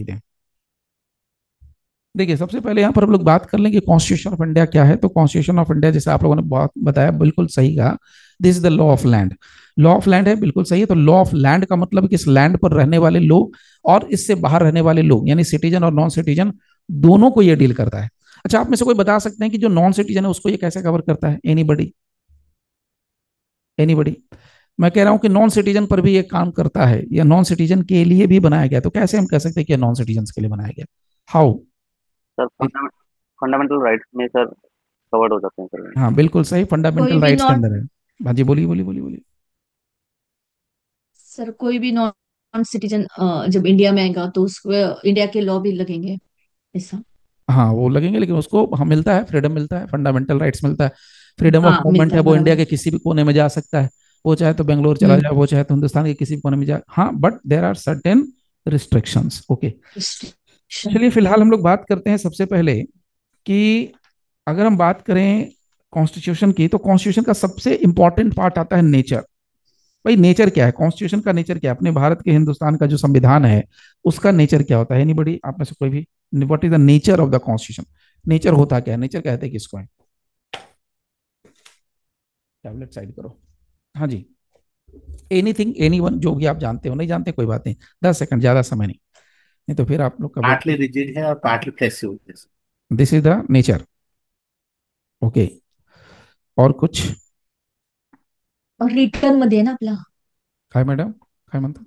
दें। देखिए, सबसे पहले यहाँ पर हम लोग बात कर लें कि कॉन्स्टिट्यूशन ऑफ इंडिया क्या है। तो कॉन्स्टिट्यूशन ऑफ इंडिया, जैसे आप लोगों ने बहुत बताया, बिल्कुल सही कहा, this is the law of land. Law of land है, बिल्कुल सही है। तो लॉ ऑफ लैंड का मतलब कि इस लैंड पर रहने वाले लोग और इससे बाहर रहने वाले लोग, यानी सिटीजन और नॉन सिटीजन, दोनों को ये डील करता है। अच्छा, आप में से कोई बता सकते हैं कि जो नॉन सिटीजन है उसको ये कैसे कवर करता है? एनीबडी? एनीबडी? मैं कह रहा हूं कि नॉन सिटीजन पर भी ये काम करता है, या नॉन सिटीजन के लिए भी बनाया गया। तो कैसे हम कह सकते हैं कि नॉन सिटीजन के लिए बनाया गया? हाउ? सर फंडामेंटल राइट्स में सर कवर्ड हो जाते हैं सर। हाँ, बिल्कुल सही, कोई फंडामेंटल भी राइट्स के नॉन अंदर है। हाँ जी, बोलिए बोलिए बोलिए बोलिए। सर कोई भी नॉन सिटीजन जब इंडिया में आएगा तो उसको इंडिया के लॉ भी लगेंगे, ऐसा? हाँ, वो लगेंगे, लेकिन उसको हम मिलता है, फ्रीडम मिलता है, फंडामेंटल राइट्स मिलता है। फ्रीडम ऑफ हाँ मूवमेंट मिलता है, है, वो इंडिया बराबर। के किसी भी कोने में जा सकता है। वो चाहे तो बेंगलोर चला हम्म। जाए, वो चाहे तो हिंदुस्तान के किसी भी कोने में जाए। हाँ, but there are certain restrictions. Okay, restriction. चलिए फिलहाल हम लोग बात करते हैं सबसे पहले कि अगर हम बात करें कॉन्स्टिट्यूशन की, तो कॉन्स्टिट्यूशन का सबसे इंपॉर्टेंट पार्ट आता है नेचर। भाई, नेचर क्या है? कॉन्स्टिट्यूशन का नेचर क्या है? अपने भारत के, हिंदुस्तान का जो संविधान है, उसका नेचर क्या होता है? एनीबडी, आप में से कोई भी? What is the nature of the constitution? Nature होता क्या है? नेचर कहते हैं किसको है? टैबलेट साइड करो। हाँ जी, एनीथिंग, एनीवन, जो भी आप जानते हो। नहीं जानते कोई बात नहीं, 10 सेकंड, ज्यादा समय नहीं, नहीं तो फिर आप लोग कभी। पार्टली रिजिड है और पार्टली फ्लेक्सिबल है। This is the nature. Okay, और कुछ? और रिटर्न मध्ये आहे ना आपला, काय मॅडम? काय म्हणता?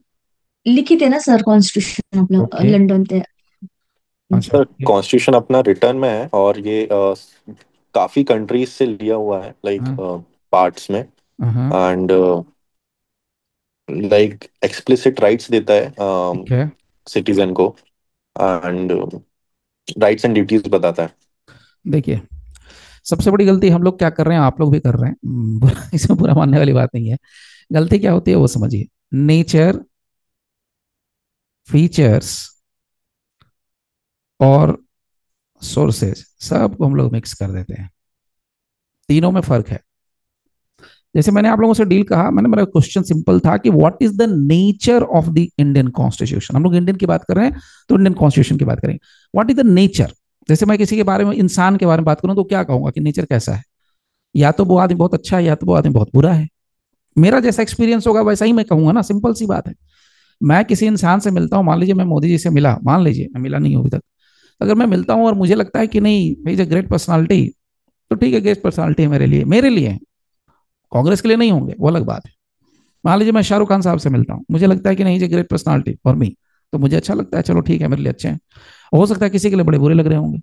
लिखित आहे ना सर कॉन्स्टिट्यूशन आपलं ओके, लंडन ते? अच्छा, सर ये, कॉन्स्टिट्यूशन अपना रिटर्न में है और ये काफी कंट्रीज से लिया हुआ है, लाइक हाँ पार्ट्स में। हाँ, एंड लाइक एक्सप्लिसिट राइट्स देता है ठीक है। सिटीजन को। एंड राइट्स एंड ड्यूटीज बताता है। देखिए, सबसे बड़ी गलती हम लोग क्या कर रहे हैं, आप लोग भी कर रहे हैं, इसमें बुरा मानने वाली बात नहीं है। गलती क्या होती है वो समझिए। नेचर, फीचर्स और सोर्सेज, सब को हम लोग मिक्स कर देते हैं। तीनों में फर्क है। जैसे मैंने आप लोगों से डील कहा, मैंने, मेरा क्वेश्चन सिंपल था कि what is the nature of the Indian constitution. हम लोग इंडियन की बात कर रहे हैं, तो इंडियन कॉन्स्टिट्यूशन की बात करेंगे। What is the nature? जैसे मैं किसी के बारे में, इंसान के बारे में बात करूं, तो क्या कहूंगा कि नेचर कैसा है? या तो वो आदमी बहुत अच्छा है, या तो वो आदमी बहुत बुरा है। मेरा जैसा एक्सपीरियंस होगा वैसा ही मैं कहूंगा ना, सिंपल सी बात है। मैं किसी इंसान से मिलता हूँ, मान लीजिए मैं मोदी जी से मिला, मान लीजिए मैं मिला नहीं हूं अभी तक। अगर मैं मिलता हूँ और मुझे लगता है कि नहीं भाई, इज ग्रेट पर्सनालिटी, तो ठीक है, ग्रेट पर्सनालिटी है मेरे लिए, मेरे लिए है। कांग्रेस के लिए नहीं होंगे, वो अलग बात है। मान लीजिए मैं शाहरुख खान साहब से मिलता हूँ, मुझे लगता है कि नहीं, is great personality for me, तो मुझे अच्छा लगता है, चलो ठीक है, मेरे लिए अच्छे हैं। हो सकता है किसी के लिए बड़े बुरे लग रहे होंगे।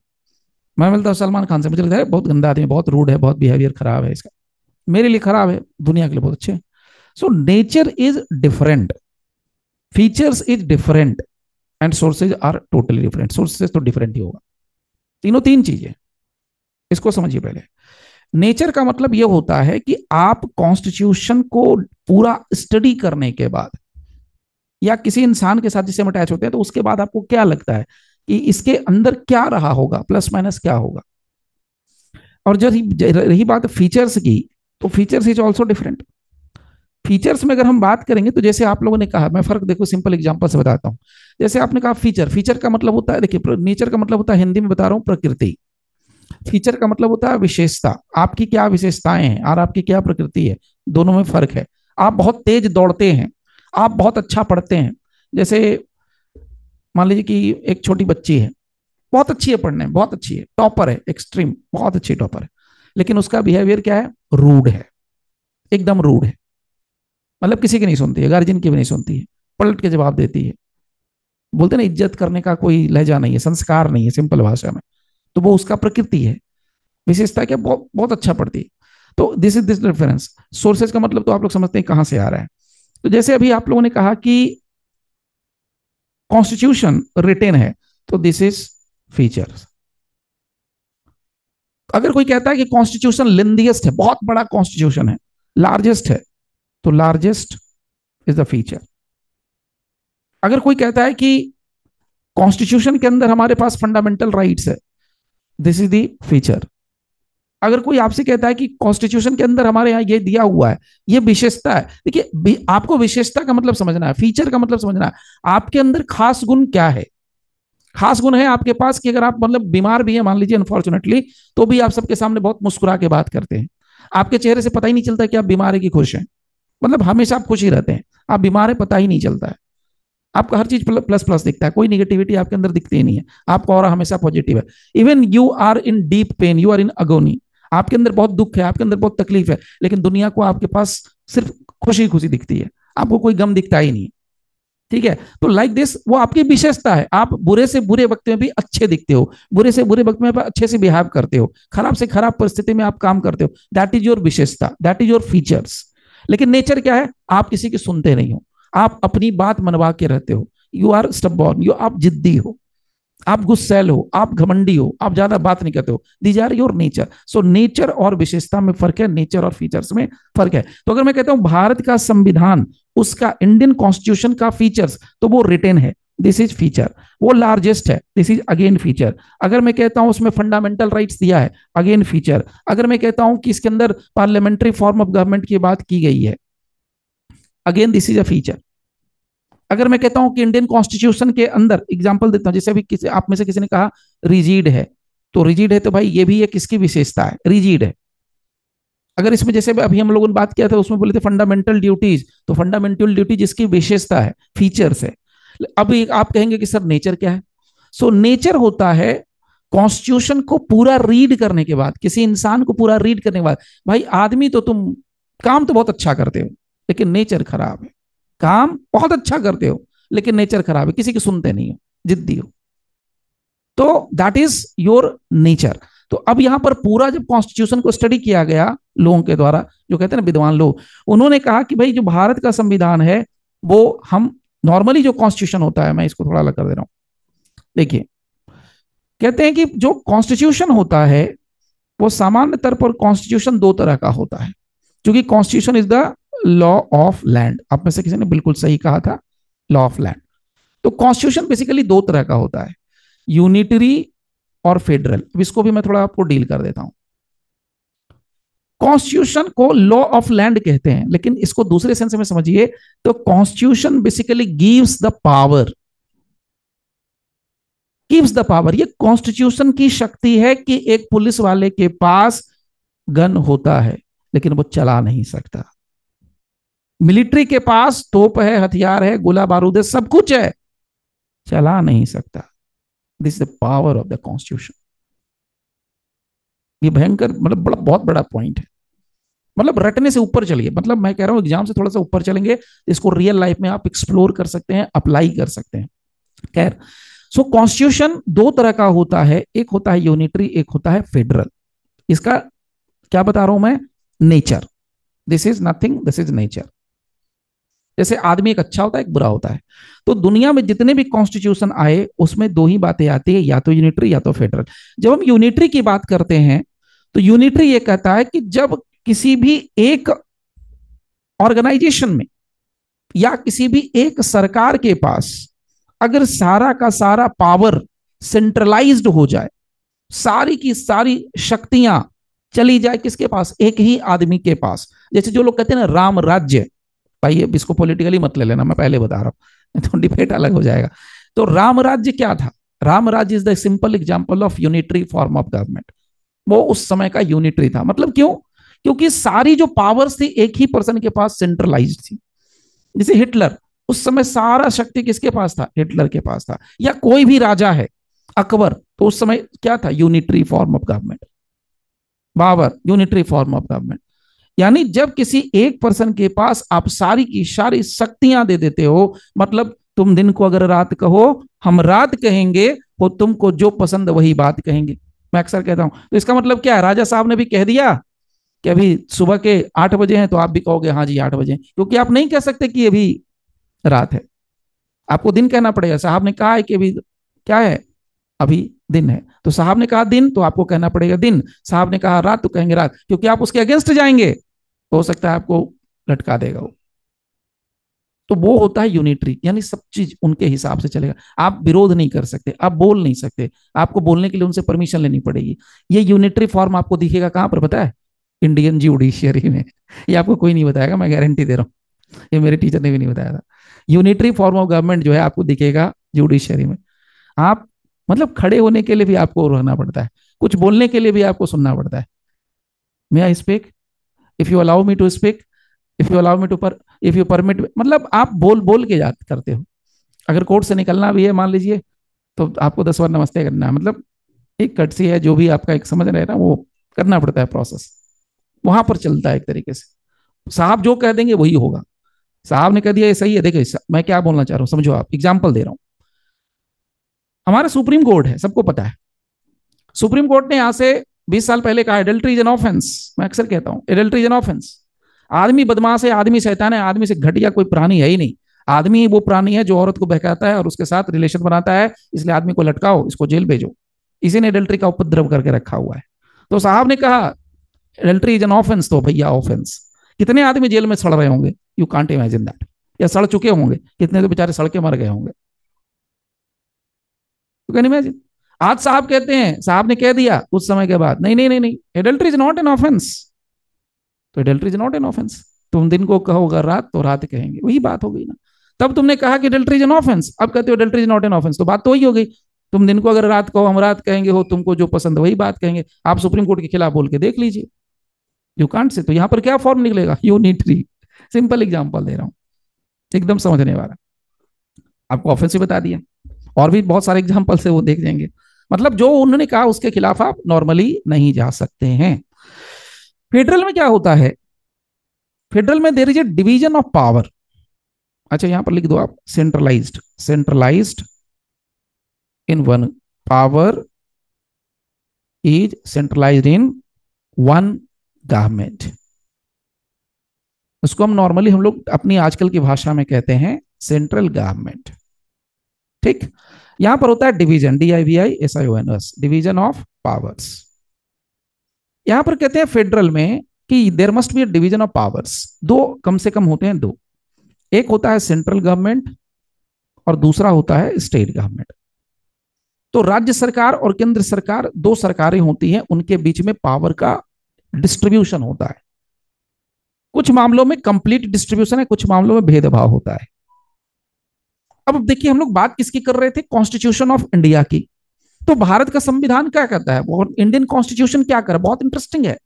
मैं मिलता हूँ सलमान खान से, मुझे लगता है बहुत गंदा आदमी, बहुत रूड है, बहुत बिहेवियर खराब है इसका, मेरे लिए खराब है, दुनिया के लिए बहुत अच्छे हैं। So nature is different, features is different, and sources are totally different. Sources तो डिफरेंट ही होगा। तीनों तीन चीजें, इसको समझिए पहले। नेचर का मतलब यह होता है कि आप कॉन्स्टिट्यूशन को पूरा स्टडी करने के बाद, या किसी इंसान के साथ जिससे हम अटैच होते हैं, तो उसके बाद आपको क्या लगता है कि इसके अंदर क्या रहा होगा, प्लस माइनस क्या होगा। और जब रही बात फीचर्स की, तो features is also different. Features में अगर हम बात करेंगे, तो जैसे आप लोगों ने कहा, मैं फर्क देखो सिंपल एग्जांपल से बताता हूं। जैसे आपने कहा फीचर, फीचर का मतलब होता है, देखिए, नेचर का मतलब होता है, हिंदी में बता रहा हूं, प्रकृति। फीचर का मतलब होता है विशेषता, आपकी क्या विशेषताएं हैं और आपकी क्या प्रकृति है, दोनों में फर्क है। आप बहुत तेज दौड़ते हैं, आप बहुत अच्छा पढ़ते हैं। जैसे मान लीजिए कि एक छोटी बच्ची है, बहुत अच्छी है पढ़ने में, बहुत अच्छी है, टॉपर है, एक्सट्रीम बहुत अच्छी टॉपर है, लेकिन उसका बिहेवियर क्या है? रूड है, एकदम रूड है। मतलब किसी की नहीं सुनती है, गार्जियन की भी नहीं सुनती है, पलट के जवाब देती है। बोलते ना, इज्जत करने का कोई लहजा नहीं है, संस्कार नहीं है, सिंपल भाषा में। तो वो उसका प्रकृति है। विशेषता क्या? बहुत बहुत अच्छा पढ़ती है। तो this is this difference. Sources का मतलब तो आप लोग समझते हैं कहां से आ रहा है। तो जैसे अभी आप लोगों ने कहा कि कॉन्स्टिट्यूशन रिटेन है, तो दिस इज फीचर्स। अगर कोई कहता है कि कॉन्स्टिट्यूशन लेंदीएस्ट है, बहुत बड़ा कॉन्स्टिट्यूशन है, लार्जेस्ट है, तो लार्जेस्ट इज द फीचर। अगर कोई कहता है कि कॉन्स्टिट्यूशन के अंदर हमारे पास फंडामेंटल राइट्स है, दिस इज द फीचर। अगर कोई आपसे कहता है कि कॉन्स्टिट्यूशन के अंदर हमारे यहाँ ये दिया हुआ है, ये विशेषता है, देखिए आपको विशेषता का मतलब समझना है, फीचर का मतलब समझना है, आपके अंदर खास गुण क्या है। खास गुण है आपके पास कि अगर आप मतलब बीमार भी है मान लीजिए अनफॉर्चुनेटली, तो भी आप सबके सामने बहुत मुस्कुरा के बात करते हैं। आपके चेहरे से पता ही नहीं चलता कि आप बीमार है कि खुश हैं, मतलब हमेशा आप खुश ही रहते हैं। आप बीमार है पता ही नहीं चलता है, आपका हर चीज प्लस प्लस दिखता है, कोई निगेटिविटी आपके अंदर दिखती ही नहीं है, आपका ऑरा हमेशा पॉजिटिव है। Even you are in deep pain, you are in agony, आपके अंदर बहुत दुख है, आपके अंदर बहुत तकलीफ है, लेकिन दुनिया को आपके पास सिर्फ खुशी खुशी दिखती है, आपको कोई गम दिखता ही नहीं। ठीक है, तो लाइक दिस वो आपकी विशेषता है। आप बुरे से बुरे वक्त में भी अच्छे दिखते हो, बुरे से बुरे वक्त में आप अच्छे से बिहेव करते हो, खराब से खराब परिस्थिति में आप काम करते हो। दैट इज योर विशेषता, दैट इज योर फीचर्स। लेकिन नेचर क्या है, आप किसी की सुनते नहीं हो, आप अपनी बात मनवा के रहते हो। यू आर स्टबॉर्न, आप जिद्दी हो, आप गुस्सैल हो, आप घमंडी हो, आप ज्यादा बात नहीं करते हो। These are your nature. So nature और विशेषता में फर्क है, नेचर और फीचर्स में फर्क है। तो अगर मैं कहता हूं भारत का संविधान, उसका इंडियन कॉन्स्टिट्यूशन का फीचर्स, तो वो रिटेन है, दिस इज फीचर। वो लार्जेस्ट है, दिस इज अगेन फीचर। अगर मैं कहता हूं उसमें फंडामेंटल राइट्स दिया है, अगेन फीचर। अगर मैं कहता हूं कि इसके अंदर पार्लियामेंट्री फॉर्म ऑफ गवर्नमेंट की बात की गई है, again this is a feature. अगर मैं कहता हूं कि इंडियन कॉन्स्टिट्यूशन के अंदर, एग्जांपल देता हूं, जैसे अभी किसी आप में से किसी ने कहा रिजिड है, तो रिजिड है तो भाई ये भी एक किसकी विशेषता है, रिजिड है। अगर इसमें जैसे अभी हम लोगों ने बात किया था, उसमें बोले थे फंडामेंटल ड्यूटीज, तो फंडामेंटल ड्यूटी जिसकी विशेषता है, फीचर्स है। अब आप कहेंगे कि सर नेचर क्या है? सो नेचर होता है कॉन्स्टिट्यूशन को पूरा रीड करने के बाद, किसी इंसान को पूरा रीड करने के बाद, भाई आदमी तो तुम काम तो बहुत अच्छा करते हो लेकिन नेचर खराब है, काम बहुत अच्छा करते हो लेकिन नेचर खराब है, किसी की सुनते नहीं हो, जिद्दी हो, तो दैट इज योर नेचर। तो अब यहां पर पूरा जब कॉन्स्टिट्यूशन को स्टडी किया गया लोगों के द्वारा, जो कहते हैं ना विद्वान लोग, उन्होंने कहा कि भाई जो भारत का संविधान है वो, हम नॉर्मली जो कॉन्स्टिट्यूशन होता है, मैं इसको थोड़ा अलग कर दे रहा हूं, देखिए कहते हैं कि जो कॉन्स्टिट्यूशन होता है वो सामान्य तौर पर कॉन्स्टिट्यूशन दो तरह का होता है, क्योंकि constitution is the law of land. आप में से किसी ने बिल्कुल सही कहा था, लॉ ऑफ लैंड। तो कॉन्स्टिट्यूशन बेसिकली दो तरह का होता है, यूनिटरी और फेडरल। अब इसको भी मैं थोड़ा आपको डील कर देता हूं। कॉन्स्टिट्यूशन को लॉ ऑफ लैंड कहते हैं, लेकिन इसको दूसरे सेंस में समझिए तो constitution basically gives the power, gives the power. ये कॉन्स्टिट्यूशन की शक्ति है कि एक पुलिस वाले के पास गन होता है लेकिन वो चला नहीं सकता, मिलिट्री के पास तोप है, हथियार है, गोला बारूद है, सब कुछ है, चला नहीं सकता। This is the power of the constitution. ये भयंकर, मतलब बड़ा बहुत बड़ा पॉइंट है, मतलब रटने से ऊपर चलिए, मतलब मैं कह रहा हूं एग्जाम से थोड़ा सा ऊपर चलेंगे, इसको रियल लाइफ में आप एक्सप्लोर कर सकते हैं, अप्लाई कर सकते हैं। खैर, सो कॉन्स्टिट्यूशन दो तरह का होता है, एक होता है यूनिटरी, एक होता है फेडरल। इसका क्या बता रहा हूं मैं, nature. This is nothing, this is nature. जैसे आदमी एक अच्छा होता है, एक बुरा होता है, तो दुनिया में जितने भी कॉन्स्टिट्यूशन आए उसमें दो ही बातें आती है, या तो यूनिटरी या तो फेडरल। जब हम यूनिटरी की बात करते हैं तो यूनिटरी ये कहता है कि जब किसी भी एक ऑर्गेनाइजेशन में या किसी भी एक सरकार के पास अगर सारा का सारा पावर सेंट्रलाइज्ड हो जाए, सारी की सारी शक्तियां चली जाए किसके पास, एक ही आदमी के पास। जैसे जो लोग कहते हैं ना राम राज्य, भाई इसको पॉलिटिकली मत ले लेना, मैं पहले बता रहा हूं, तो डिबेट अलग हो जाएगा। तो राम राज्य क्या था, राम राज्य is the simple example of unitary form of government. वो उस समय का यूनिटरी था, मतलब क्यों, क्योंकि सारी जो पावर्स थी एक ही पर्सन के पास सेंट्रलाइज्ड थी। जैसे हिटलर, उस समय सारा शक्ति किसके पास था, हिटलर के पास था। या कोई भी राजा है, अकबर, तो उस समय क्या था, unitary form of government. Babar, unitary form of government. यानी जब किसी एक पर्सन के पास आप सारी की सारी शक्तियां दे देते हो, मतलब तुम दिन को अगर रात कहो हम रात कहेंगे, वो तुमको जो पसंद वही बात कहेंगे, मैं अक्सर कहता हूं। तो इसका मतलब क्या है, राजा साहब ने भी कह दिया कि अभी सुबह के 8 बजे हैं, तो आप भी कहोगे हाँ जी 8 बजे, क्योंकि आप नहीं कह सकते कि अभी रात है, आपको दिन कहना पड़ेगा। साहब ने कहा है कि अभी क्या है, अभी दिन है, तो साहब ने कहा दिन, तो आपको कहना पड़ेगा दिन। साहब ने कहा रात, तो कहेंगे रात, क्योंकि आप उसके अगेंस्ट जाएंगे तो हो सकता है आपको लटका देगा वो। तो वो होता है यूनिटरी, यानी सब चीज उनके हिसाब से चलेगा, आप विरोध नहीं कर सकते, आप बोल नहीं सकते, आपको बोलने के लिए उनसे परमिशन लेनी पड़ेगी। ये यूनिटरी फॉर्म आपको दिखेगा कहां पर पता है, इंडियन जुडिशियरी में। ये आपको कोई नहीं बताएगा, मैं गारंटी दे रहा हूँ, ये मेरे टीचर ने भी नहीं बताया था। यूनिटरी फॉर्म ऑफ गवर्नमेंट जो है आपको दिखेगा जुडिशियरी में। आप मतलब खड़े होने के लिए भी आपको रहना पड़ता है, कुछ बोलने के लिए भी आपको सुनना पड़ता है। May I speak, if you allow me to speak, if you allow me to पर, इफ यू परमिट, मतलब आप बोल बोल के याद करते हो। अगर कोर्ट से निकलना भी है मान लीजिए, तो आपको 10 बार नमस्ते करना है, मतलब एक कटसी है, जो भी आपका एक समझ रहे हैं ना, वो करना पड़ता है प्रोसेस, वहां पर चलता है एक तरीके से। साहब जो कह देंगे वही होगा, साहब ने कह दिया ये सही है। देखिए मैं क्या बोलना चाह रहा हूं, समझो आप, एग्जाम्पल दे रहा हूं। हमारा सुप्रीम कोर्ट है, सबको पता है, सुप्रीम कोर्ट ने यहां से 20 साल पहले कहा एडल्ट्री इज एन ऑफेंस। मैं अक्सर कहता हूं एडल्ट्री इज एन ऑफेंस। आदमी बदमाश है, आदमी शैतान है, आदमी से घटिया कोई प्राणी है ही नहीं। आदमी वो प्राणी है जो औरत को बहकाता है और उसके साथ रिलेशन बनाता है, इसलिए आदमी को लटकाओ, इसको जेल भेजो। इसी ने एडल्ट्री का उपद्रव करके रखा हुआ है। तो साहब ने कहा एडल्ट्री इज एन ऑफेंस, तो भैया ऑफेंस। कितने आदमी जेल में सड़ रहे होंगे, यू कांट इमेजिन दैट, या सड़ चुके होंगे, कितने तो बेचारे सड़ के मर गए होंगे, यू कैन इमेजिन। आज साहब कहते हैं, साहब ने कह दिया कुछ समय के बाद, नहीं नहीं नहीं नहीं, adultery is not an offence. तो adultery is not an offence, तुम दिन को कहोगे रात तो रात कहेंगे, वही बात हो गई ना। तब तुमने कहा कि एडल्ट्री इज एन ऑफेंस, अब कहते हो adultery is not an offence, तो बात तो वही हो गई। तुम दिन को अगर रात कहो, हम रात कहेंगे, हो तुमको जो पसंद वही बात कहेंगे। आप सुप्रीम कोर्ट के खिलाफ बोल के देख लीजिए, यू कांट से। तो यहां पर क्या फॉर्म निकलेगा, यूनिटरी। सिंपल एग्जांपल दे रहा हूं, एकदम समझने वाला। आपको ऑफेंसिव बता दिया, और भी बहुत सारे एग्जांपल से वो देख जाएंगे। मतलब जो उन्होंने कहा उसके खिलाफ आप नॉर्मली नहीं जा सकते हैं। फेडरल में क्या होता है, फेडरल में there is a division of power. अच्छा यहां पर लिख दो आप centralised, centralised in one, power is centralised in one government. उसको हम नॉर्मली हम लोग अपनी आजकल की भाषा में कहते हैं सेंट्रल गवर्नमेंट। ठीक, यहां पर होता है division, DIVISION, division of powers. यहां पर कहते हैं फेडरल में कि there must be a division of powers. दो कम से कम होते हैं, दो, एक होता है सेंट्रल गवर्नमेंट और दूसरा होता है स्टेट गवर्नमेंट। तो राज्य सरकार और केंद्र सरकार, दो सरकारें होती हैं, उनके बीच में पावर का डिस्ट्रीब्यूशन होता है। कुछ मामलों में कंप्लीट डिस्ट्रीब्यूशन है, कुछ मामलों में भेदभाव होता है। अब देखिए हम लोग बात किसकी कर रहे थे, कॉन्स्टिट्यूशन ऑफ इंडिया की। तो भारत का संविधान क्या कहता है, वो इंडियन कॉन्स्टिट्यूशन क्या कर, बहुत इंटरेस्टिंग है।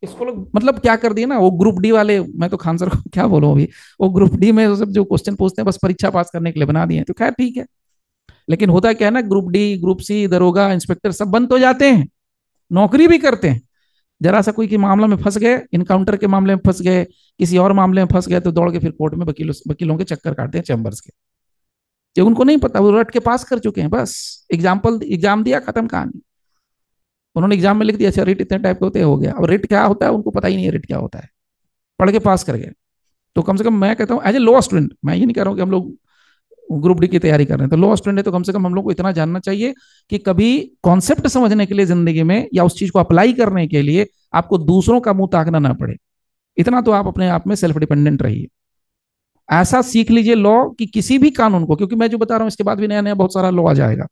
इसको लोग मतलब क्या कर दिए ना, वो ग्रुप डी वाले, मैं तो खान सर को क्या बोलूं अभी, वो ग्रुप डी में सब जो क्वेश्चन पूछते हैं बस परीक्षा पास करने के लिए बना दिए, तो खैर ठीक है। लेकिन होता क्या है ना, ग्रुप डी, ग्रुप सी, दरोगा, इंस्पेक्टर सब बंद तो जाते हैं, नौकरी भी करते हैं। जरा सा कोई के मामला में फंस गए, इनकाउंटर के मामले में फंस गए, किसी और मामले में फंस गए, तो दौड़ के फिर कोर्ट में वकीलों के चक्कर काटते हैं, चैम्बर्स के। जो उनको नहीं पता, वो रट के पास कर चुके हैं, बस एग्जाम दिया, खत्म कहानी। उन्होंने एग्जाम में लिख दिया अच्छा रिट इतने टाइप के होते हैं, हो गया। अब रिट क्या होता है उनको पता ही नहीं है, रिट क्या होता है, पढ़ के पास कर गए। तो कम से कम मैं कहता हूँ एज ए लॉ स्टूडेंट, मैं ये नहीं कह रहा हूँ कि हम लोग ग्रुप डी की तैयारी कर रहे हैं तो लॉ स्टूडेंट है, तो कम से कम हम लोग को इतना जानना चाहिए कि कभी कॉन्सेप्ट समझने के लिए जिंदगी में या उस चीज को अप्लाई करने के लिए आपको दूसरों का मुंह ताकना ना पड़े, इतना तो आप अपने आप में सेल्फ डिपेंडेंट रहिए। ऐसा सीख लीजिए लॉ कि किसी भी कानून को, क्योंकि मैं जो बता रहा हूं इसके बाद भी नया नया बहुत सारा लॉ आ जाएगा,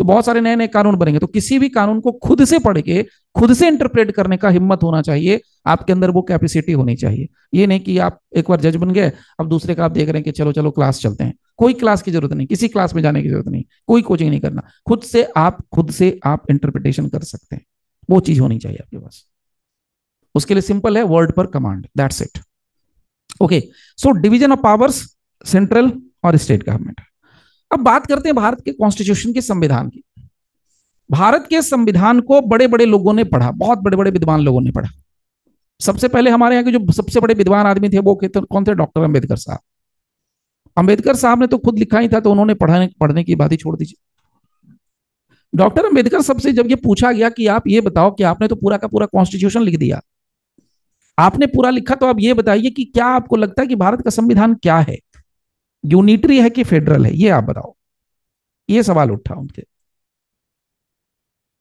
तो बहुत सारे नए नए कानून बनेंगे, तो किसी भी कानून को खुद से पढ़ के खुद से इंटरप्रेट करने का हिम्मत होना चाहिए, आपके अंदर वो कैपेसिटी होनी चाहिए। ये नहीं कि आप एक बार जज बन गए, अब दूसरे का आप देख रहे हैं कि चलो चलो क्लास चलते हैं। कोई क्लास की जरूरत नहीं, किसी क्लास में जाने की जरूरत नहीं, कोई कोचिंग नहीं करना, खुद से आप इंटरप्रिटेशन कर सकते हैं, वो चीज होनी चाहिए आपके पास। उसके लिए सिंपल है, वर्ड पर command, that's it. Okay, so division of powers, central और स्टेट गवर्नमेंट। अब बात करते हैं भारत के कॉन्स्टिट्यूशन के, संविधान की। भारत के संविधान को बड़े बड़े लोगों ने पढ़ा, बहुत बड़े बड़े विद्वान लोगों ने पढ़ा। सबसे पहले हमारे यहाँ के जो सबसे बड़े विद्वान आदमी थे वो कौन थे, डॉक्टर अंबेडकर साहब। अंबेडकर साहब ने तो खुद लिखा ही था, तो उन्होंने पढ़ने की बात ही छोड़ दीजिए। डॉक्टर अंबेडकर सबसे जब ये पूछा गया कि आप ये बताओ कि आपने तो पूरा का पूरा कॉन्स्टिट्यूशन लिख दिया, आपने पूरा लिखा, तो आप ये बताइए कि क्या आपको लगता है कि भारत का संविधान क्या है, यूनिटरी है कि फेडरल है, ये आप बताओ। ये सवाल उठा उनके,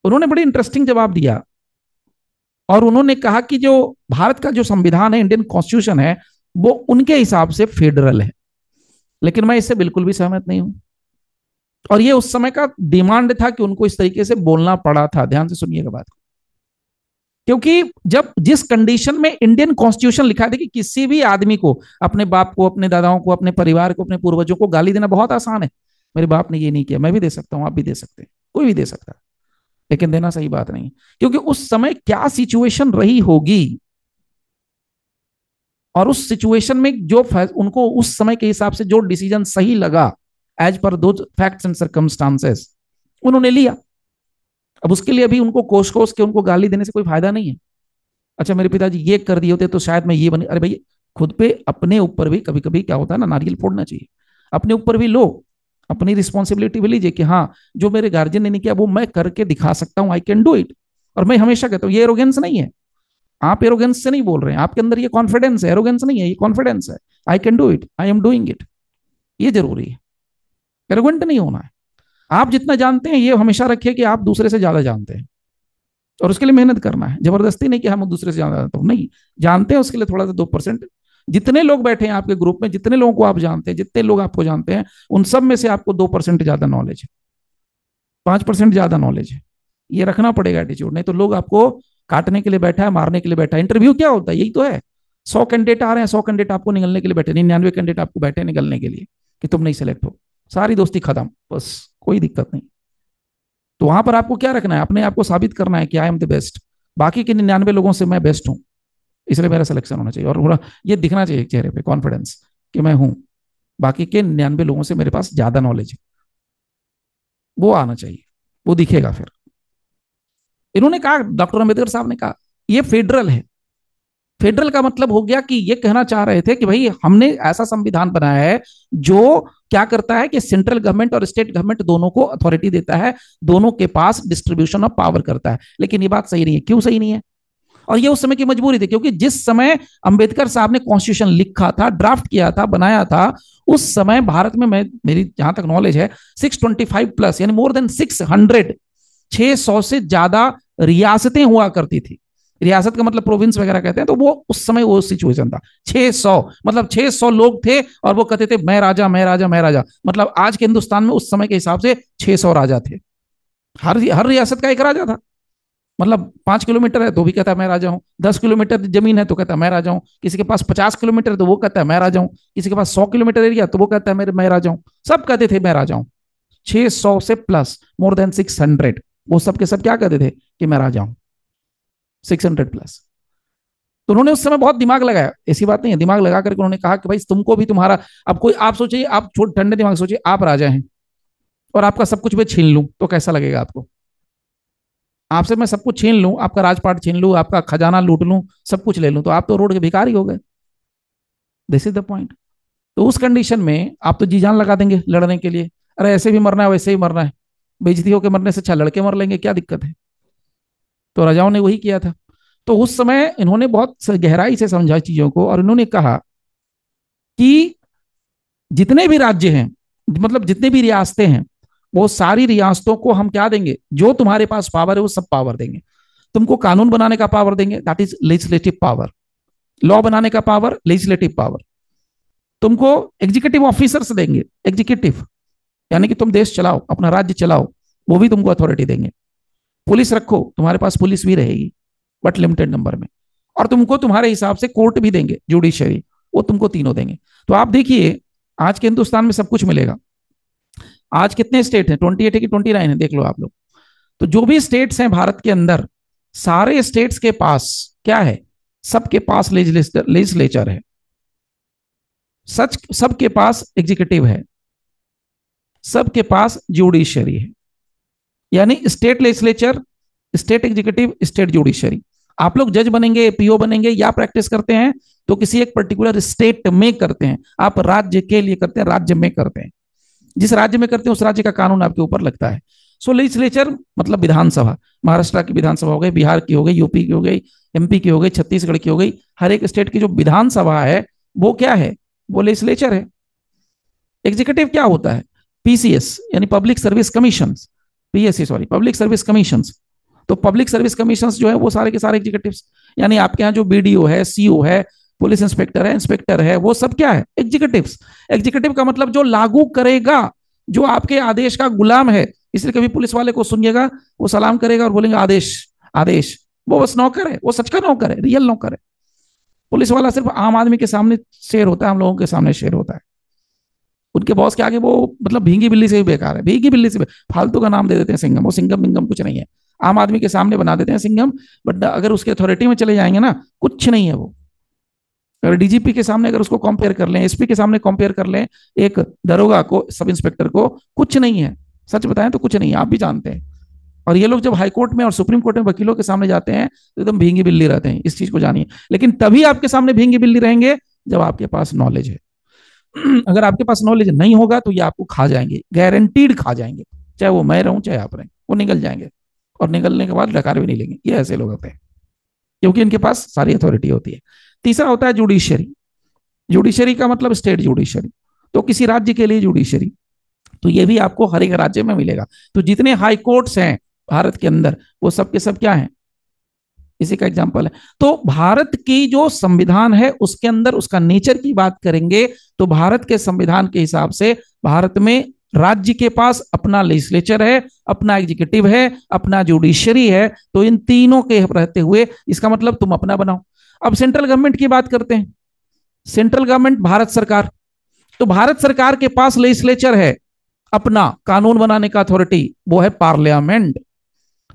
उन्होंने बड़ी इंटरेस्टिंग जवाब दिया और उन्होंने कहा कि जो भारत का जो संविधान है, इंडियन कॉन्स्टिट्यूशन है, वो उनके हिसाब से फेडरल है। लेकिन मैं इससे बिल्कुल भी सहमत नहीं हूं, और ये उस समय का डिमांड था कि उनको इस तरीके से बोलना पड़ा था। ध्यान से सुनिएगा बात, क्योंकि जब जिस कंडीशन में इंडियन कॉन्स्टिट्यूशन लिखा है कि किसी भी आदमी को, अपने बाप को, अपने दादाओं को, अपने परिवार को, अपने पूर्वजों को गाली देना बहुत आसान है। मेरे बाप ने ये नहीं किया, मैं भी दे सकता हूं, आप भी दे सकते हैं, कोई कोई भी दे सकता है, लेकिन देना सही बात नहीं, क्योंकि उस समय क्या सिचुएशन रही होगी और उस सिचुएशन में जो उनको उस समय के हिसाब से जो डिसीजन सही लगा एज पर दो फैक्ट्स एंड सर्कमस्टांसेस उन्होंने लिया। अब उसके लिए भी उनको कोस कोस के उनको गाली देने से कोई फायदा नहीं है। अच्छा मेरे पिताजी ये कर दिए होते तो शायद मैं ये बने, अरे भाई खुद पे अपने ऊपर भी कभी कभी क्या होता है ना, नारियल फोड़ना चाहिए, अपने ऊपर भी लो, अपनी रिस्पॉन्सिबिलिटी भी लीजिए कि हाँ जो मेरे गार्जियन ने नहीं किया वो मैं करके दिखा सकता हूं, आई कैन डू इट। और मैं हमेशा कहता हूँ ये एरोगेंस नहीं है, आप एरोगेंस से नहीं बोल रहे हैं, आपके अंदर ये कॉन्फिडेंस है, एरोगेंस नहीं है, ये कॉन्फिडेंस है, I can do it, I am doing it, ये जरूरी है, एरोगेंट नहीं होना है। आप जितना जानते हैं ये हमेशा रखिए कि आप दूसरे से ज्यादा जानते हैं, और उसके लिए मेहनत करना है, जबरदस्ती नहीं कि हम दूसरे से ज्यादा जानते हो, नहीं, जानते हैं उसके लिए थोड़ा सा 2%। जितने लोग बैठे हैं आपके ग्रुप में, जितने लोगों को आप जानते हैं, जितने लोग आपको जानते हैं, उन सब में से आपको 2% ज्यादा नॉलेज है, 5% ज्यादा नॉलेज है, ये रखना पड़ेगा एटीट्यूड, नहीं तो लोग आपको काटने के लिए बैठा है, मारने के लिए बैठा है। इंटरव्यू क्या होता है, यही तो है, 100 कैंडिडेट आ रहे हैं, 100 कैंडिडेट आपको निकलने के लिए बैठे, 99 कैंडिडेट आपको बैठे निकलने के लिए कि तुम नहीं सिलेक्ट हो, सारी दोस्ती खत्म, बस कोई दिक्कत नहीं। तो वहां पर आपको क्या रखना है, अपने आप को साबित करना है कि आई एम द बेस्ट, बाकी के 99 लोगों से मैं बेस्ट हूं, इसलिए मेरा सिलेक्शन होना चाहिए, और ये दिखना चाहिए चेहरे पे कॉन्फिडेंस कि मैं हूं, बाकी के 99 लोगों से मेरे पास ज्यादा नॉलेज है, वो आना चाहिए, वो दिखेगा फिर। इन्होंने कहा, डॉक्टर अंबेडकर साहब ने कहा ये फेडरल है। फेडरल का मतलब हो गया कि ये कहना चाह रहे थे कि भाई हमने ऐसा संविधान बनाया है जो क्या करता है कि सेंट्रल गवर्नमेंट और स्टेट गवर्नमेंट दोनों को अथॉरिटी देता है, दोनों के पास डिस्ट्रीब्यूशन ऑफ पावर करता है। लेकिन ये बात सही नहीं है। क्यों सही नहीं है? और ये उस समय की मजबूरी थी, क्योंकि जिस समय अंबेडकर साहब ने कॉन्स्टिट्यूशन लिखा था, ड्राफ्ट किया था, बनाया था, उस समय भारत में, मैं मेरी जहां तक नॉलेज है, 625 प्लस यानी मोर देन 600 से ज्यादा रियासतें हुआ करती थी। रियासत का मतलब प्रोविंस वगैरह कहते हैं, तो वो उस समय वो सिचुएशन था। 600 मतलब 600 लोग थे और वो कहते थे मैं राजा, मैं राजा, मैं राजा। मतलब आज के हिंदुस्तान में उस समय के हिसाब से 600 राजा थे। हर रियासत का एक राजा था। मतलब 5 किलोमीटर है तो भी कहता है मैं राजा हूं, 10 किलोमीटर जमीन है तो कहता है मैं राजा हूं, किसी के पास 50 किलोमीटर तो वो कहता है मैं राजा हूं, किसी के पास 100 किलोमीटर एरिया तो वो कहता है मैं राजा हूं। सब कहते थे मैं राजा हूं। 600 से प्लस, मोर देन 600, वो सब के सब क्या कहते थे कि मैं राजा हूं, 600 प्लस। तो उन्होंने उस समय बहुत दिमाग लगाया, ऐसी बात नहीं है, दिमाग लगा करके उन्होंने कहा कि भाई तुमको भी तुम्हारा, अब कोई, आप सोचिए, आप ठंडे दिमाग सोचिए, आप राजा हैं और आपका सब कुछ मैं छीन लूं तो कैसा लगेगा आपको? आपसे मैं सब कुछ छीन लूं, आपका राजपाट छीन लूं, आपका खजाना लूट लूं, सब कुछ ले लूं, तो आप तो रोड के भिखारी हो गए। This is the point. तो उस कंडीशन में आप तो जी जान लगा देंगे लड़ने के लिए, अरे ऐसे भी मरना है वैसे ही मरना है, बेइज्जती होकर मरने से अच्छा लड़के मर लेंगे, क्या दिक्कत है? तो राजाओं ने वही किया था। तो उस समय इन्होंने बहुत गहराई से समझा चीजों को, और इन्होंने कहा कि जितने भी राज्य हैं, मतलब जितने भी रियासतें हैं, वो सारी रियासतों को हम क्या देंगे, जो तुम्हारे पास पावर है वो सब पावर देंगे। तुमको कानून बनाने का पावर देंगे, that is legislative power, law बनाने का पावर, लेजिस्लेटिव पावर। तुमको एग्जीक्यूटिव ऑफिसर्स देंगे, एग्जीक्यूटिव यानी कि तुम देश चलाओ, अपना राज्य चलाओ, वो भी तुमको अथॉरिटी देंगे। पुलिस रखो, तुम्हारे पास पुलिस भी रहेगी बट लिमिटेड नंबर में, और तुमको तुम्हारे हिसाब से कोर्ट भी देंगे, जुडिशरी, वो तुमको तीनों देंगे। तो आप देखिए आज के हिंदुस्तान में सब कुछ मिलेगा। आज कितने स्टेट हैं? 28 है कि 29 है, देख लो आप लोग। तो जो भी स्टेट्स हैं भारत के अंदर, सारे स्टेट्स के पास क्या है? सबके पास लेजिस्लेचर है, सच सबके पास एग्जीक्यूटिव है, सबके पास जुडिशरी है। यानी state legislature, state executive, state judiciary. आप लोग जज बनेंगे, पीओ बनेंगे या प्रैक्टिस करते हैं तो किसी एक पर्टिकुलर स्टेट में करते हैं, आप राज्य के लिए करते हैं, राज्य में करते हैं। जिस राज्य में करते हैं उस राज्य का कानून आपके ऊपर लगता है। सो लेजिस्लेचर मतलब विधानसभा, महाराष्ट्र की विधानसभा हो गई, बिहार की हो गई, यूपी की हो गई, एमपी की हो गई, छत्तीसगढ़ की हो गई। हर एक स्टेट की जो विधानसभा है वो क्या है? वो लेजिस्लेचर है। एग्जीक्यूटिव क्या होता है? पीसीएस यानी public service commission, PSC sorry, public service commission. तो पब्लिक सर्विस कमीशन जो है वो सारे के सारे एग्जीक्यूटिव्स, यानी आपके यहाँ जो बीडीओ है, सीओ है, पुलिस इंस्पेक्टर है, इंस्पेक्टर है, वो सब क्या है? एग्जीक्यूटिव्स। एग्जीक्यूटिव का मतलब जो लागू करेगा, जो आपके आदेश का गुलाम है। इसलिए कभी पुलिस वाले को सुनिएगा, वो सलाम करेगा और बोलेंगे आदेश आदेश, वो बस नौकर है, वो सच का नौकर है, रियल नौकर है। पुलिस वाला सिर्फ आम आदमी के सामने शेर होता है, हम लोगों के सामने शेर होता है। उनके बॉस के आगे वो मतलब भींगी बिल्ली से भी बेकार है, भींगी बिल्ली से फालतू का नाम दे देते हैं सिंघम, वो सिंघम बिंगम कुछ नहीं है। आम आदमी के सामने बना देते हैं सिंघम, बट अगर उसके अथॉरिटी में चले जाएंगे ना, कुछ नहीं है वो। अगर डीजीपी के सामने अगर उसको कंपेयर कर लें, एसपी के सामने कंपेयर कर लें, एक दरोगा को, सब इंस्पेक्टर को, कुछ नहीं है। सच बताएं तो कुछ नहीं है, आप भी जानते हैं। और ये लोग जब हाईकोर्ट में और सुप्रीम कोर्ट में वकीलों के सामने जाते हैं तो एकदम भींगी बिल्ली रहते हैं, इस चीज को जानिए। लेकिन तभी आपके सामने भींगी बिल्ली रहेंगे जब आपके पास नॉलेज है। अगर आपके पास नॉलेज नहीं होगा तो ये आपको खा जाएंगे, गारंटीड खा जाएंगे, चाहे वो मैं रहूं चाहे आप रहें, वो निकल जाएंगे। और निकलने के बाद डकार भी नहीं लेंगे। ये ऐसे लोग होते हैं क्योंकि इनके पास सारी अथॉरिटी होती है। तीसरा होता है जुडिशरी। जुडिशरी का मतलब स्टेट जुडिशरी, तो किसी राज्य के लिए जुडिशरी, तो ये भी आपको हर एक राज्य में मिलेगा। तो जितने हाई कोर्ट्स हैं भारत के अंदर वो सब के सब क्या हैं, इसी का एग्जांपल है। तो भारत की जो संविधान है उसके अंदर उसका नेचर की बात करेंगे तो भारत के संविधान के हिसाब से भारत में राज्य के पास अपना लेजिस्लेचर है, अपना एग्जीक्यूटिव है, अपना जुडिशरी है। तो इन तीनों के रहते हुए इसका मतलब तुम अपना बनाओ। अब सेंट्रल गवर्नमेंट की बात करते हैं। सेंट्रल गवर्नमेंट भारत सरकार, तो भारत सरकार के पास लेजिस्लेचर है, अपना कानून बनाने का अथॉरिटी, वो है पार्लियामेंट,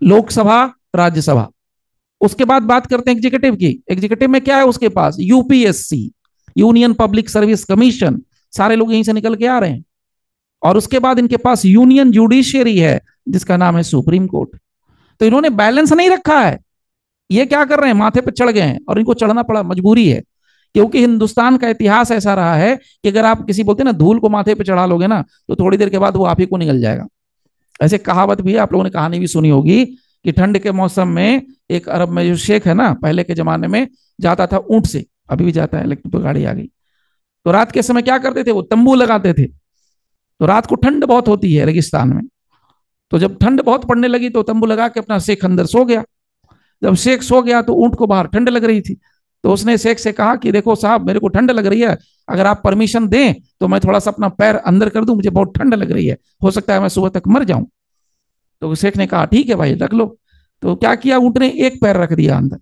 लोकसभा, राज्यसभा। उसके बाद बात करते हैं एग्जीक्यूटिव की। एग्जीक्यूटिव में क्या है उसके पास, UPSC, union public service commission, सारे लोग यहीं से निकल के आ रहे हैं। और उसके बाद इनके पास यूनियन जुडिशियरी है जिसका नाम है सुप्रीम कोर्ट। तो इन्होंने बैलेंस नहीं रखा है। ये क्या कर रहे हैं, माथे पे चढ़ गए हैं, और इनको चढ़ना पड़ा, मजबूरी है। क्योंकि हिंदुस्तान का इतिहास ऐसा रहा है कि अगर आप किसी बोलते हैं ना धूल को माथे पे चढ़ा लोगे ना, तो थोड़ी देर के बाद वो आप ही को निकल जाएगा। ऐसे कहावत भी है, आप लोगों ने कहानी भी सुनी होगी कि ठंड के मौसम में एक अरब में जो शेख है ना, पहले के जमाने में जाता था ऊंट से, अभी भी जाता है लेकिन तो गाड़ी आ गई। तो रात के समय क्या करते थे, वो तंबू लगाते थे। तो रात को ठंड बहुत होती है रेगिस्तान में, तो जब ठंड बहुत पड़ने लगी तो तंबू लगा के अपना शेख अंदर सो गया। जब शेख सो गया तो ऊंट को बाहर ठंड लग रही थी। तो उसने शेख से कहा कि देखो साहब, मेरे को ठंड लग रही है, अगर आप परमिशन दें तो मैं थोड़ा सा अपना पैर अंदर कर दूं, मुझे बहुत ठंड लग रही है, हो सकता है मैं सुबह तक मर जाऊं। तो शेख ने कहा ठीक है भाई रख लो। तो क्या किया, ऊंट ने एक पैर रख दिया अंदर।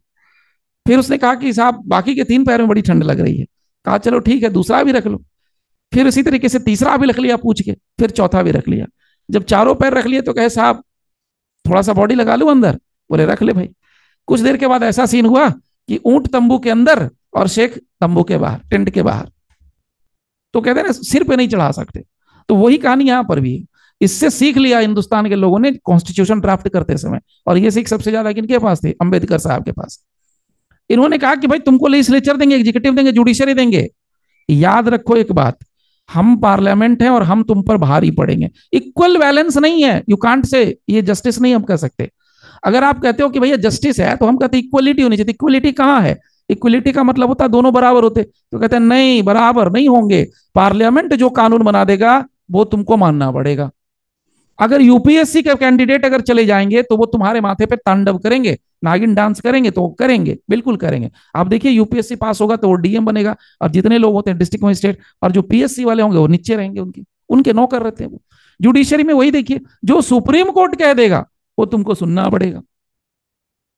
फिर उसने कहा कि साहब बाकी के 3 पैरों में बड़ी ठंड लग रही है। कहा चलो ठीक है दूसरा भी रख लो। फिर इसी तरीके से तीसरा भी रख लिया पूछ के, फिर चौथा भी रख लिया। जब चारों पैर रख लिए तो कहे साहब थोड़ा सा बॉडी लगा लूं अंदर, बोले रख ले भाई। कुछ देर के बाद ऐसा सीन हुआ कि ऊंट तंबू के अंदर और शेख तंबू के बाहर, टेंट के बाहर। तो कहते हैं ना सिर पे नहीं चढ़ा सकते। तो वही कहानी यहां पर भी है। इससे सीख लिया हिंदुस्तान के लोगों ने कॉन्स्टिट्यूशन ड्राफ्ट करते समय, और ये सीख सबसे ज्यादा किनके पास थी, अंबेडकर साहब के पास। इन्होंने कहा कि भाई तुमको लेजिस्लेचर देंगे, एग्जीक्यूटिव देंगे, जुडिशरी देंगे। याद रखो एक बात, हम पार्लियामेंट हैं और हम तुम पर भारी पड़ेंगे। इक्वल बैलेंस नहीं है, यू कांट से ये जस्टिस नहीं हम कह सकते। अगर आप कहते हो कि भैया जस्टिस है तो हम कहते इक्वलिटी होनी चाहिए। इक्वलिटी कहां है, इक्वलिटी का मतलब होता है दोनों बराबर होते। तो कहते हैं नहीं, बराबर नहीं होंगे। पार्लियामेंट जो कानून बना देगा वो तुमको मानना पड़ेगा। अगर यूपीएससी के कैंडिडेट अगर चले जाएंगे तो वो तुम्हारे माथे पे तांडव करेंगे, नागिन डांस करेंगे, तो करेंगे, बिल्कुल करेंगे। आप देखिए यूपीएससी पास होगा तो वो डीएम बनेगा, और जितने लोग होते हैं डिस्ट्रिक्ट मजिस्ट्रेट, और जो पीएससी वाले होंगे वो नीचे रहेंगे, उनके उनके नौकर रहते हैं वो। जुडिशरी में वही देखिए, जो सुप्रीम कोर्ट कह देगा वो तुमको सुनना पड़ेगा।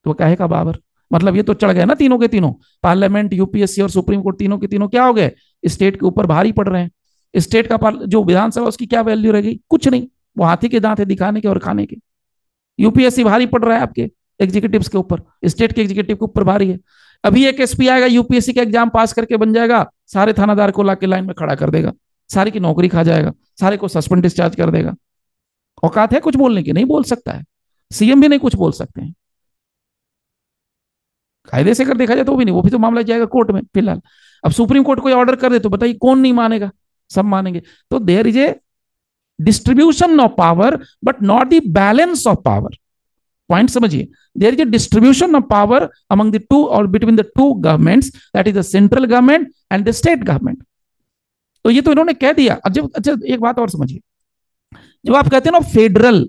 तो कहेगा बाबर, मतलब ये तो चढ़ गए ना तीनों के तीनों, पार्लियामेंट, यूपीएससी और सुप्रीम कोर्ट, तीनों के तीनों क्या हो गए, स्टेट के ऊपर भारी पड़ रहे हैं। स्टेट का जो विधानसभा उसकी क्या वैल्यू रहेगी, कुछ नहीं, वो हाथी के दांत है दिखाने के और खाने के। यूपीएससी भारी पड़ रहा है आपके एग्जीक्यूटिव्स के ऊपर, स्टेट के एग्जीक्यूटिव के ऊपर भारी है। अभी एक एसपी आएगा यूपीएससी का एग्जाम पास करके बन जाएगा, सारे थानादार को लाके लाइन में खड़ा कर देगा, सारे की नौकरी खा जाएगा, सारे को सस्पेंड डिस्चार्ज कर देगा। औकात है कुछ बोलने की, नहीं बोल सकता है। सीएम भी नहीं कुछ बोल सकते हैं, कायदे से अगर देखा जाए तो भी नहीं, वो भी तो मामला जाएगा कोर्ट में फिलहाल। अब सुप्रीम कोर्ट कोई ऑर्डर कर दे तो बताइए कौन नहीं मानेगा, सब मानेंगे। तो there is a distribution of power but not the balance of power. Point समझिए, there is a distribution of power among the two और between the two governments, that is the central government and the state government. तो ये तो इन्होंने कह दिया। जब अच्छा एक बात और समझिए, जब आप कहते हैं ना फेडरल,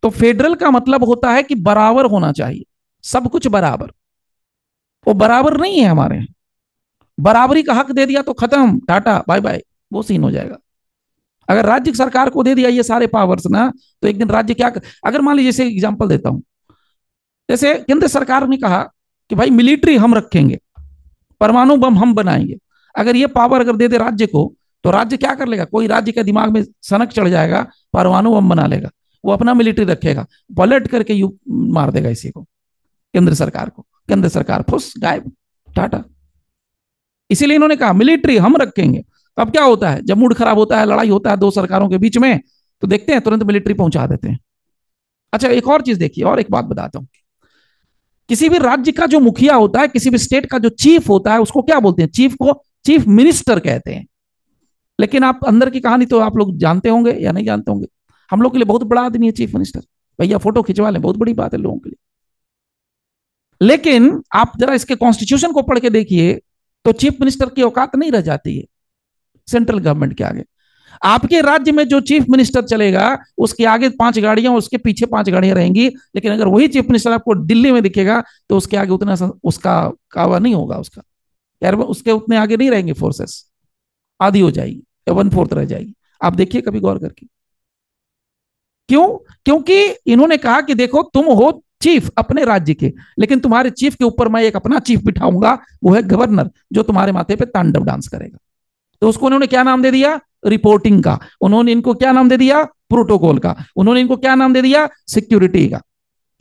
तो फेडरल का मतलब होता है कि बराबर होना चाहिए, सब कुछ बराबर। वो बराबर नहीं है हमारे यहाँ। बराबरी का हक दे दिया तो खत्म, टाटा बाय बाय, वो सीन हो जाएगा। अगर राज्य सरकार को दे दिया ये सारे पावर्स ना, तो एक दिन राज्य क्या अगर मान लीजिए, जैसे एग्जांपल देता हूं, जैसे केंद्र सरकार ने कहा कि भाई मिलिट्री हम रखेंगे, परमाणु बम हम बनाएंगे। अगर ये पावर अगर दे दे राज्य को, तो राज्य क्या कर लेगा, कोई राज्य के दिमाग में सनक चढ़ जाएगा, परमाणु बम बना लेगा, वो अपना मिलिट्री रखेगा, पलट करके यू मार देगा इसी को, केंद्र सरकार को, केंद्र सरकार फुस गायब, टाटा। इसीलिए इन्होंने कहा मिलिट्री हम रखेंगे। अब क्या होता है, जब मूड खराब होता है, लड़ाई होता है दो सरकारों के बीच में, तो देखते हैं तुरंत मिलिट्री पहुंचा देते हैं। अच्छा एक और चीज देखिए, और एक बात बताता हूं, किसी भी राज्य का जो मुखिया होता है, किसी भी स्टेट का जो चीफ होता है, उसको क्या बोलते हैं, चीफ को चीफ मिनिस्टर कहते हैं। लेकिन आप अंदर की कहानी तो आप लोग जानते होंगे या नहीं जानते होंगे, हम लोग के लिए बहुत बड़ा आदमी है चीफ मिनिस्टर, भैया फोटो खिंचवा लें, बहुत बड़ी बात है लोगों के लिए। लेकिन आप जरा इसके कॉन्स्टिट्यूशन को पढ़ के देखिए, तो चीफ मिनिस्टर की औकात नहीं रह जाती है सेंट्रल गवर्नमेंट के आगे। आपके राज्य में जो चीफ मिनिस्टर चलेगा, उसके आगे 5 गाड़ियां, उसके पीछे 5 गाड़ियां रहेंगी, लेकिन अगर वही चीफ मिनिस्टर आपको दिल्ली में दिखेगा, तो उसके आगे उतना उसका कावा नहीं होगा, उसका यार उसके उतने आगे नहीं रहेंगे फोर्सेस, आधी हो जाएगी या 1/4 रह जाएगी। आप देखिए कभी गौर करके, क्यों, क्योंकि इन्होंने कहा कि देखो तुम हो चीफ अपने राज्य के, लेकिन तुम्हारे चीफ के ऊपर मैं एक अपना चीफ बिठाऊंगा, वो है गवर्नर, जो तुम्हारे माथे पे तांडव डांस करेगा। तो उसको उन्होंने क्या नाम दे दिया, रिपोर्टिंग का। उन्होंने इनको क्या नाम दे दिया, प्रोटोकॉल का। उन्होंने इनको क्या नाम दे दिया, सिक्योरिटी का।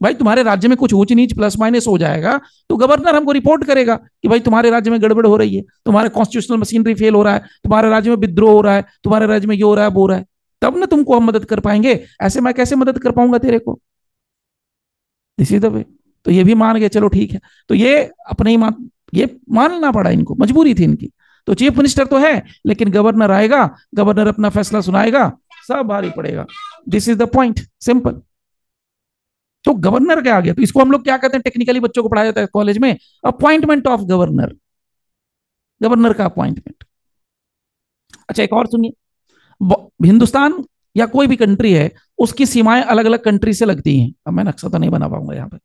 भाई तुम्हारे राज्य में कुछ ऊंच नीच प्लस माइनस हो जाएगा, तो गवर्नर हमको रिपोर्ट करेगा कि भाई तुम्हारे राज्य में गड़बड़ हो रही है, तुम्हारे कॉन्स्टिट्यूशनल मशीनरी फेल हो रहा है, तुम्हारे राज्य में विद्रोह हो रहा है, तुम्हारे राज्य में ये हो रहा है वो हो रहा है, तब ना तुमको हम मदद कर पाएंगे। ऐसे मैं कैसे मदद कर पाऊंगा तेरे को, दिस इज द वे। तो ये भी मान गए, चलो ठीक है। तो ये अपने ही ये मानना पड़ा इनको, मजबूरी थी इनकी। तो चीफ मिनिस्टर तो है, लेकिन गवर्नर आएगा, गवर्नर अपना फैसला सुनाएगा, सब भारी पड़ेगा। This is the point, simple. तो गवर्नर क्या आ गया, तो इसको हम लोग क्या कहते हैं, टेक्निकली बच्चों को पढ़ाया जाता है कॉलेज में, अपॉइंटमेंट ऑफ गवर्नर, गवर्नर का अपॉइंटमेंट। अच्छा एक और सुनिए, हिंदुस्तान या कोई भी कंट्री है, उसकी सीमाएं अलग अलग कंट्री से लगती हैं। अब मैं नक्शा तो नहीं बना पाऊंगा यहाँ पे,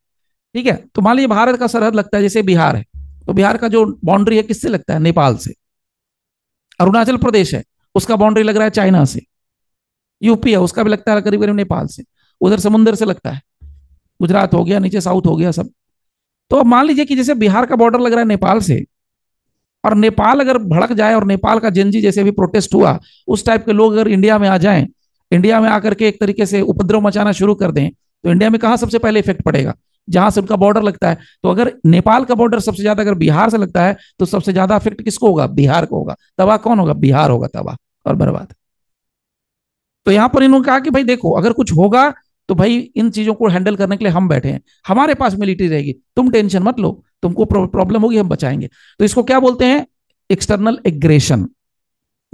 ठीक है। तो मान लीजिए भारत का सरहद लगता है, जैसे बिहार है, तो बिहार का जो बाउंड्री है किससे लगता है, नेपाल से। अरुणाचल प्रदेश है, उसका बाउंड्री लग रहा है चाइना से। यूपी है, उसका भी लगता है करीब करीब नेपाल से, उधर समुद्र से लगता है, गुजरात हो गया, नीचे साउथ हो गया सब। तो अब मान लीजिए कि जैसे बिहार का बॉर्डर लग रहा है नेपाल से, और नेपाल अगर भड़क जाए, और नेपाल का जेनजी जैसे भी प्रोटेस्ट हुआ, उस टाइप के लोग अगर इंडिया में आ जाएं, इंडिया में आकर के एक तरीके से उपद्रव मचाना शुरू कर दें, तो इंडिया में कहां सबसे पहले इफेक्ट पड़ेगा, जहां से उनका बॉर्डर लगता है। तो अगर नेपाल का बॉर्डर सबसे ज्यादा अगर बिहार से लगता है, तो सबसे ज्यादा इफेक्ट किसको होगा, बिहार को होगा। तबाह कौन होगा, बिहार होगा तबाह और बर्बाद। तो यहां पर इन्होंने कहा कि भाई देखो, अगर कुछ होगा तो भाई इन चीजों को हैंडल करने के लिए हम बैठे हैं, हमारे पास मिलिट्री रहेगी, तुम टेंशन मत लो, तुमको प्रॉब्लम होगी हम बचाएंगे। तो इसको क्या बोलते हैं, एक्सटर्नल एग्रेशन।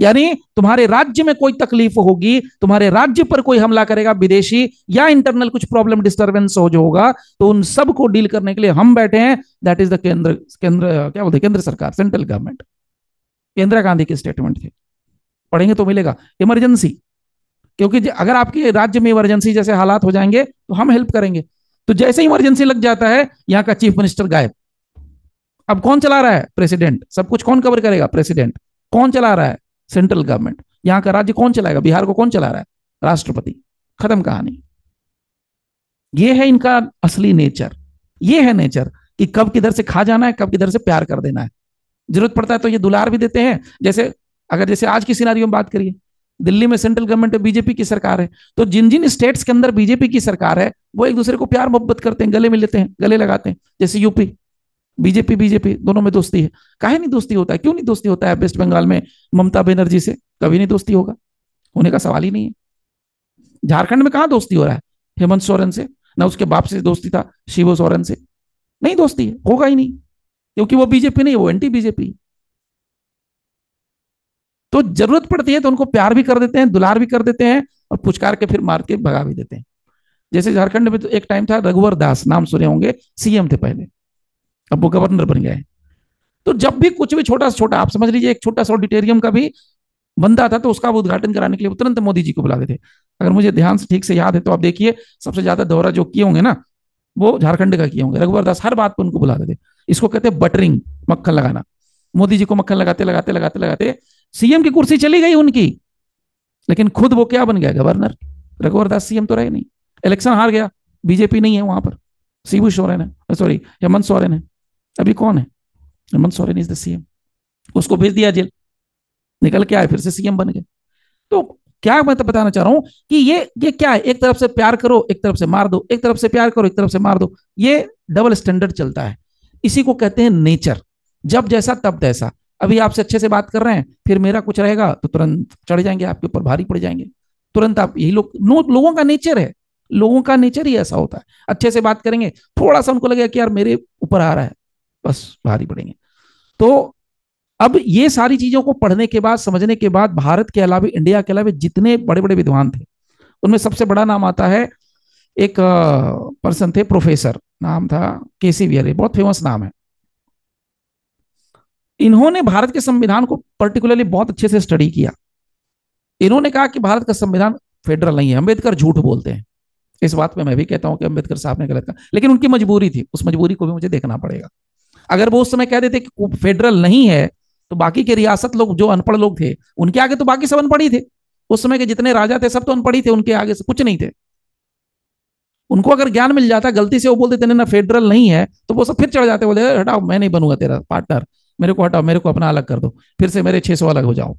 यानी तुम्हारे राज्य में कोई तकलीफ होगी, तुम्हारे राज्य पर कोई हमला करेगा विदेशी, या इंटरनल कुछ प्रॉब्लम डिस्टर्बेंस हो जो होगा, तो उन सब को डील करने के लिए हम बैठे हैं। दैट इज द केंद्र केंद्र क्या बोलते हैं, केंद्र सरकार, सेंट्रल गवर्नमेंट। इंदिरा गांधी के स्टेटमेंट थे, पढ़ेंगे तो मिलेगा। इमरजेंसी, क्योंकि अगर आपके राज्य में इमरजेंसी जैसे हालात हो जाएंगे, तो हम हेल्प करेंगे। तो जैसे इमरजेंसी लग जाता है, यहाँ का चीफ मिनिस्टर गायब। अब कौन चला रहा है, प्रेसिडेंट। सब कुछ कौन कवर करेगा, प्रेसिडेंट। कौन चला रहा है, सेंट्रल गवर्नमेंट। यहाँ का राज्य कौन चलाएगा, बिहार को कौन चला रहा है, राष्ट्रपति। खत्म कहानी। ये है इनका असली नेचर। ये है नेचर कि कब किधर से खा जाना है, कब किधर से प्यार कर देना है। जरूरत पड़ता है तो ये दुलार भी देते हैं। जैसे आज की सिनारियो में बात करिए, दिल्ली में सेंट्रल गवर्नमेंट बीजेपी की सरकार है, तो जिन जिन स्टेट्स के अंदर बीजेपी की सरकार है, वो एक दूसरे को प्यार मोहब्बत करते हैं, गले मिलते हैं, गले लगाते हैं। जैसे यूपी, बीजेपी दोनों में दोस्ती है। काहे नहीं दोस्ती होता है, क्यों नहीं दोस्ती होता है वेस्ट बंगाल में ममता बनर्जी से, कभी नहीं दोस्ती होगा, होने का सवाल ही नहीं है। झारखंड में कहां दोस्ती हो रहा है, हेमंत सोरेन से, ना उसके बाप से दोस्ती था शिबू सोरेन से, नहीं दोस्ती है, होगा ही नहीं, क्योंकि वो बीजेपी नहीं, वो एंटी बीजेपी। तो जरूरत पड़ती है तो उनको प्यार भी कर देते हैं, दुलार भी कर देते हैं, और पुचकार के फिर मार के भगा भी देते हैं। जैसे झारखंड में तो एक टाइम था, रघुवर दास, नाम सुने होंगे, सीएम थे पहले, अब वो गवर्नर बन गए। तो जब भी कुछ भी छोटा से छोटा, आप समझ लीजिए एक छोटा सा ऑडिटोरियम का भी बनता था, तो उसका उद्घाटन कराने के लिए तुरंत मोदी जी को बुलाते थे। अगर मुझे ध्यान से ठीक से याद है तो आप देखिए, सबसे ज्यादा दौरा जो किए होंगे ना, वो झारखंड का किए होंगे। रघुवर दास हर बात पर उनको बुलाते थे। इसको कहते हैं बटरिंग, मक्खन लगाना। मोदी जी को मक्खन लगाते लगाते लगाते लगाते सीएम की कुर्सी चली गई उनकी, लेकिन खुद वो क्या बन गया, गवर्नर। रघुवर दास सीएम तो रहे नहीं, इलेक्शन हार गया, बीजेपी नहीं है वहां पर, शिबू सोरेन है, सॉरी हेमंत सोरेन है। अभी कौन है, Hemant Soren is the CM. उसको भेज दिया जेल, निकल के आए, फिर से सीएम बन गए। तो क्या मैं तो बताना चाह रहा हूं कि ये क्या है, एक तरफ से प्यार करो एक तरफ से मार दो, एक तरफ से प्यार करो एक तरफ से मार दो, ये डबल स्टैंडर्ड चलता है। इसी को कहते हैं नेचर, जब जैसा तब तैसा। अभी आपसे अच्छे से बात कर रहे हैं, फिर मेरा कुछ रहेगा तो तुरंत चढ़ जाएंगे आपके ऊपर, भारी पड़ जाएंगे तुरंत आप। यही लोगों का नेचर है, लोगों का नेचर ही ऐसा होता है। अच्छे से बात करेंगे, थोड़ा सा उनको लगेगा कि यार मेरे ऊपर आ रहा है, बस भारी पड़ेंगे। तो अब ये सारी चीजों को पढ़ने के बाद, समझने के बाद, भारत के अलावा, इंडिया के अलावा जितने बड़े बड़े विद्वान थे, उनमें सबसे बड़ा नाम आता है, एक पर्सन थे, प्रोफेसर, नाम था केसी वियरे, बहुत फेमस नाम है। इन्होंने भारत के संविधान को पर्टिकुलरली बहुत अच्छे से स्टडी किया। इन्होंने कहा कि भारत का संविधान फेडरल नहीं है। अम्बेडकर झूठ बोलते हैं, इस बात पे मैं भी कहता हूं कि अम्बेडकर साहब ने गलत कहा, लेकिन उनकी मजबूरी थी, उस मजबूरी को भी मुझे देखना पड़ेगा। अगर वो उस समय कह देते कि फेडरल नहीं है, तो बाकी के रियासत लोग, जो अनपढ़ लोग थे, उनके आगे तो बाकी सब अनपढ़ ही थे। उस समय के जितने राजा थे सब तो अनपढ़ ही थे, उनके आगे से कुछ नहीं थे। उनको अगर ज्ञान मिल जाता, गलती से वो बोल देते ना फेडरल नहीं है, तो वो सब फिर चढ़ जाते, बोले हटाओ मैं नहीं बनूंगा तेरा पार्टनर, मेरे को हटाओ, मेरे को अपना अलग कर दो, फिर से मेरे 600 अलग हो जाओ।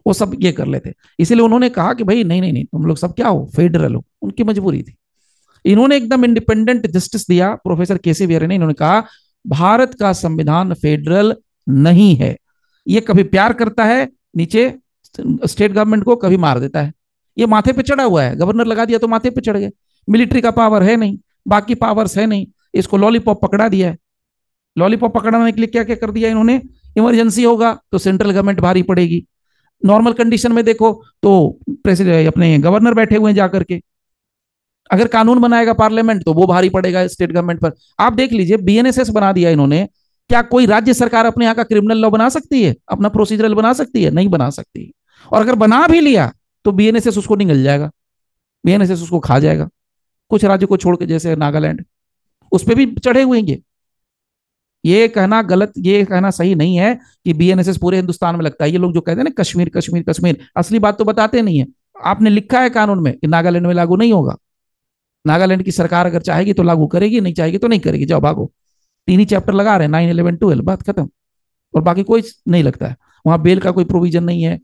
वो सब ये कर लेते। इसीलिए उन्होंने कहा कि भाई नहीं नहीं नहीं, तुम लोग सब क्या हो, फेडरल हो। उनकी मजबूरी थी। इन्होंने एकदम इंडिपेंडेंट जस्टिस दिया, प्रोफेसर केसी वियरे ने। इन्होंने कहा भारत का संविधान फेडरल नहीं है, ये कभी प्यार करता है नीचे स्टेट गवर्नमेंट को, कभी मार देता है। ये माथे पे चढ़ा हुआ है, गवर्नर लगा दिया तो माथे पे चढ़ गए। मिलिट्री का पावर है नहीं, बाकी पावर्स है नहीं, इसको लॉलीपॉप पकड़ा दिया है। लॉलीपॉप पकड़ाने के लिए क्या क्या कर दिया इन्होंने, इमरजेंसी होगा तो सेंट्रल गवर्नमेंट भारी पड़ेगी, नॉर्मल कंडीशन में देखो तो प्रेसिडेंट अपने गवर्नर बैठे हुए हैं जाकर के, अगर कानून बनाएगा पार्लियामेंट तो वो भारी पड़ेगा स्टेट गवर्नमेंट पर। आप देख लीजिए, बीएनएसएस बना दिया इन्होंने। क्या कोई राज्य सरकार अपने यहाँ का क्रिमिनल लॉ बना सकती है, अपना प्रोसीजरल बना सकती है? नहीं बना सकती। और अगर बना भी लिया तो बीएनएसएस उसको निगल जाएगा, बीएनएसएस उसको खा जाएगा। कुछ राज्य को छोड़ के, जैसे नागालैंड, उस पर भी चढ़े हुए हैं। ये कहना गलत, ये कहना सही नहीं है कि बीएनएसएस पूरे हिंदुस्तान में लगता है। ये लोग जो कहते हैं ना कश्मीर कश्मीर कश्मीर, असली बात तो बताते नहीं है। आपने लिखा है कानून में कि नागालैंड में लागू नहीं होगा। नागालैंड की सरकार अगर चाहेगी तो लागू करेगी, नहीं चाहेगी तो नहीं करेगी, जाओ भागो। 3 ही चैप्टर लगा रहे हैं, 9, 11, 12, बात खत्म। और बाकी कोई नहीं लगता है वहां। बेल का कोई प्रोविजन नहीं है,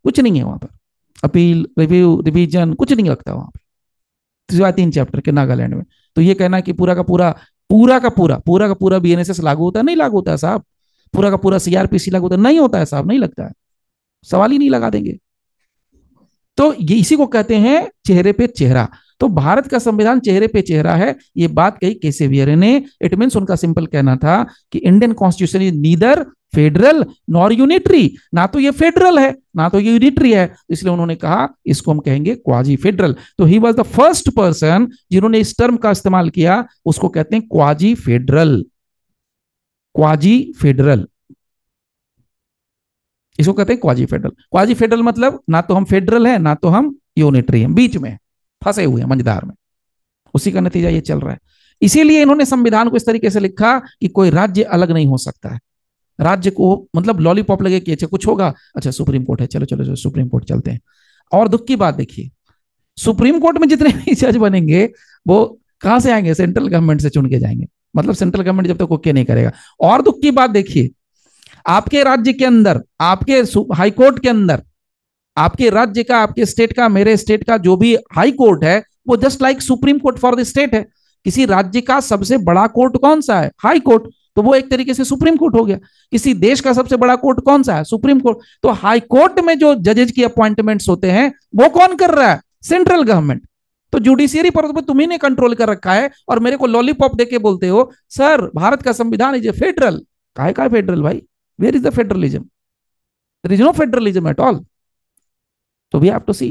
कुछ नहीं है वहां पर। अपील, रिव्यू, रिवीजन, कुछ नहीं लगता वहां पर, सिवाय 3 चैप्टर के नागालैंड में। तो ये कहना कि पूरा का पूरा बीएनएसएस लागू होता है, नहीं लागू होता है साहब। पूरा का पूरा सीआरपीसी लागू होता है, नहीं होता है साहब, नहीं लगता है, सवाल ही नहीं लगा देंगे। तो ये इसी को कहते हैं चेहरे पे चेहरा। तो भारत का संविधान चेहरे पे चेहरा है, ये बात कही केसी वियरे ने। इट मीन्स उनका सिंपल कहना था कि Indian constitution is neither federal nor unitary. ना तो ये फेडरल है ना तो ये यूनिटरी है, इसलिए उन्होंने कहा इसको हम कहेंगे क्वाजी फेडरल। तो he was the first person जिन्होंने इस टर्म का इस्तेमाल किया, उसको कहते हैं क्वाजी फेडरल। क्वाजी फेडरल, इसको कहते हैं क्वाजी फेडरल। क्वाजी फेडरल मतलब ना तो हम फेडरल है ना तो हम यूनिटरी हैं, बीच में फंसे हुए हैं, मंझधार में। उसी का नतीजा ये चल रहा है। इसीलिए इन्होंने संविधान को इस तरीके से लिखा कि कोई राज्य अलग नहीं हो सकता है। राज्य को मतलब लॉलीपॉप लगे कि अच्छा कुछ होगा, अच्छा सुप्रीम कोर्ट है, चलो चलो चलो सुप्रीम कोर्ट चलते हैं। और दुख की बात देखिए, सुप्रीम कोर्ट में जितने भी जज बनेंगे वो कहां से आएंगे, सेंट्रल गवर्नमेंट से चुन के जाएंगे। मतलब सेंट्रल गवर्नमेंट जब तक ओके नहीं करेगा। और दुख की बात देखिए, आपके राज्य के अंदर, आपके हाईकोर्ट के अंदर, आपके राज्य का, आपके स्टेट का, मेरे स्टेट का जो भी हाई कोर्ट है, वो just like supreme court for the state है। किसी राज्य का सबसे बड़ा कोर्ट कौन सा है? High court. तो वो एक तरीके से सुप्रीम कोर्ट हो गया। किसी देश का सबसे बड़ा कोर्ट कौन सा है? Supreme court. तो हाई कोर्ट में जो जजेज की अपॉइंटमेंट्स होते हैं वो कौन कर रहा है? Central government. तो जुडिशियरी पर तो तुम्ही ने कंट्रोल कर रखा है, और मेरे को लॉलीपॉप देके बोलते हो सर भारत का संविधान इज ए फेडरल। काहे का फेडरल भाई? Where is the federalism? There is no federalism at all. तो we have to see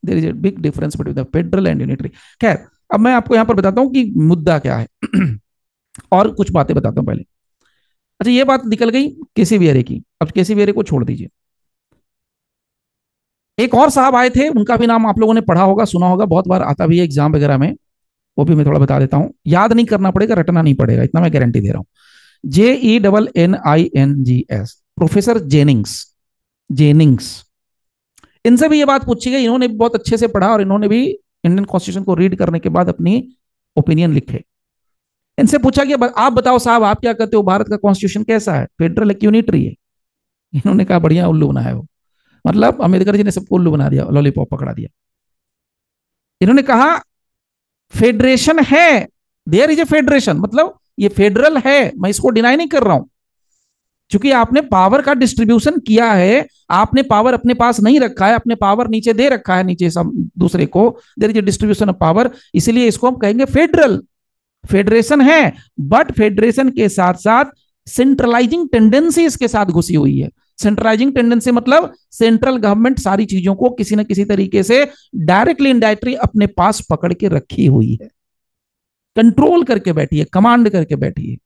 there is a big difference between the federal and unitary. खैर, अब मैं आपको यहां पर बताता हूं कि मुद्दा क्या है और कुछ बातें बताता हूं पहले। अच्छा, ये बात निकल गई केसी वियरे की। अब केसी वियरे को छोड़ दीजिए, एक और साहब आए थे, उनका भी नाम आप लोगों ने पढ़ा होगा, सुना होगा, बहुत बार आता भी है एग्जाम वगैरह में। वो भी मैं थोड़ा बता देता हूं, याद नहीं करना पड़ेगा, रटना नहीं पड़ेगा, इतना मैं गारंटी दे रहा हूं। JENNINGS, professor Jennings. जेनिंग्स, इनसे भी ये बात पूछी गई। इन्होंने भी बहुत अच्छे से पढ़ा और इन्होंने भी इंडियन कॉन्स्टिट्यूशन को रीड करने के बाद अपनी ओपिनियन लिखे। इनसे पूछा कि आप बताओ साहब, आप क्या कहते हो, भारत का कॉन्स्टिट्यूशन कैसा है, फेडरल है कि यूनिटरी है? इन्होंने कहा बढ़िया उल्लू बनाया वो, मतलब अम्बेडकर जी ने सबको उल्लू बना दिया, लॉलीपॉप पकड़ा दिया। इन्होंने कहा फेडरेशन है, देयर इज ए फेडरेशन, मतलब ये फेडरल है, मैं इसको डिनाई नहीं कर रहा हूं। क्योंकि आपने पावर का डिस्ट्रीब्यूशन किया है, आपने पावर अपने पास नहीं रखा है, अपने पावर नीचे दे रखा है, नीचे सब दूसरे को, there is a distribution of power, इसलिए इसको हम कहेंगे फेडरल। फेडरेशन है, बट फेडरेशन के साथ साथ सेंट्रलाइजिंग टेंडेंसी इसके साथ घुसी हुई है। सेंट्रलाइजिंग टेंडेंसी मतलब सेंट्रल गवर्नमेंट सारी चीजों को किसी न किसी तरीके से डायरेक्टली इनडायरेक्टली अपने पास पकड़ के रखी हुई है, कंट्रोल करके बैठी है, कमांड करके बैठी है।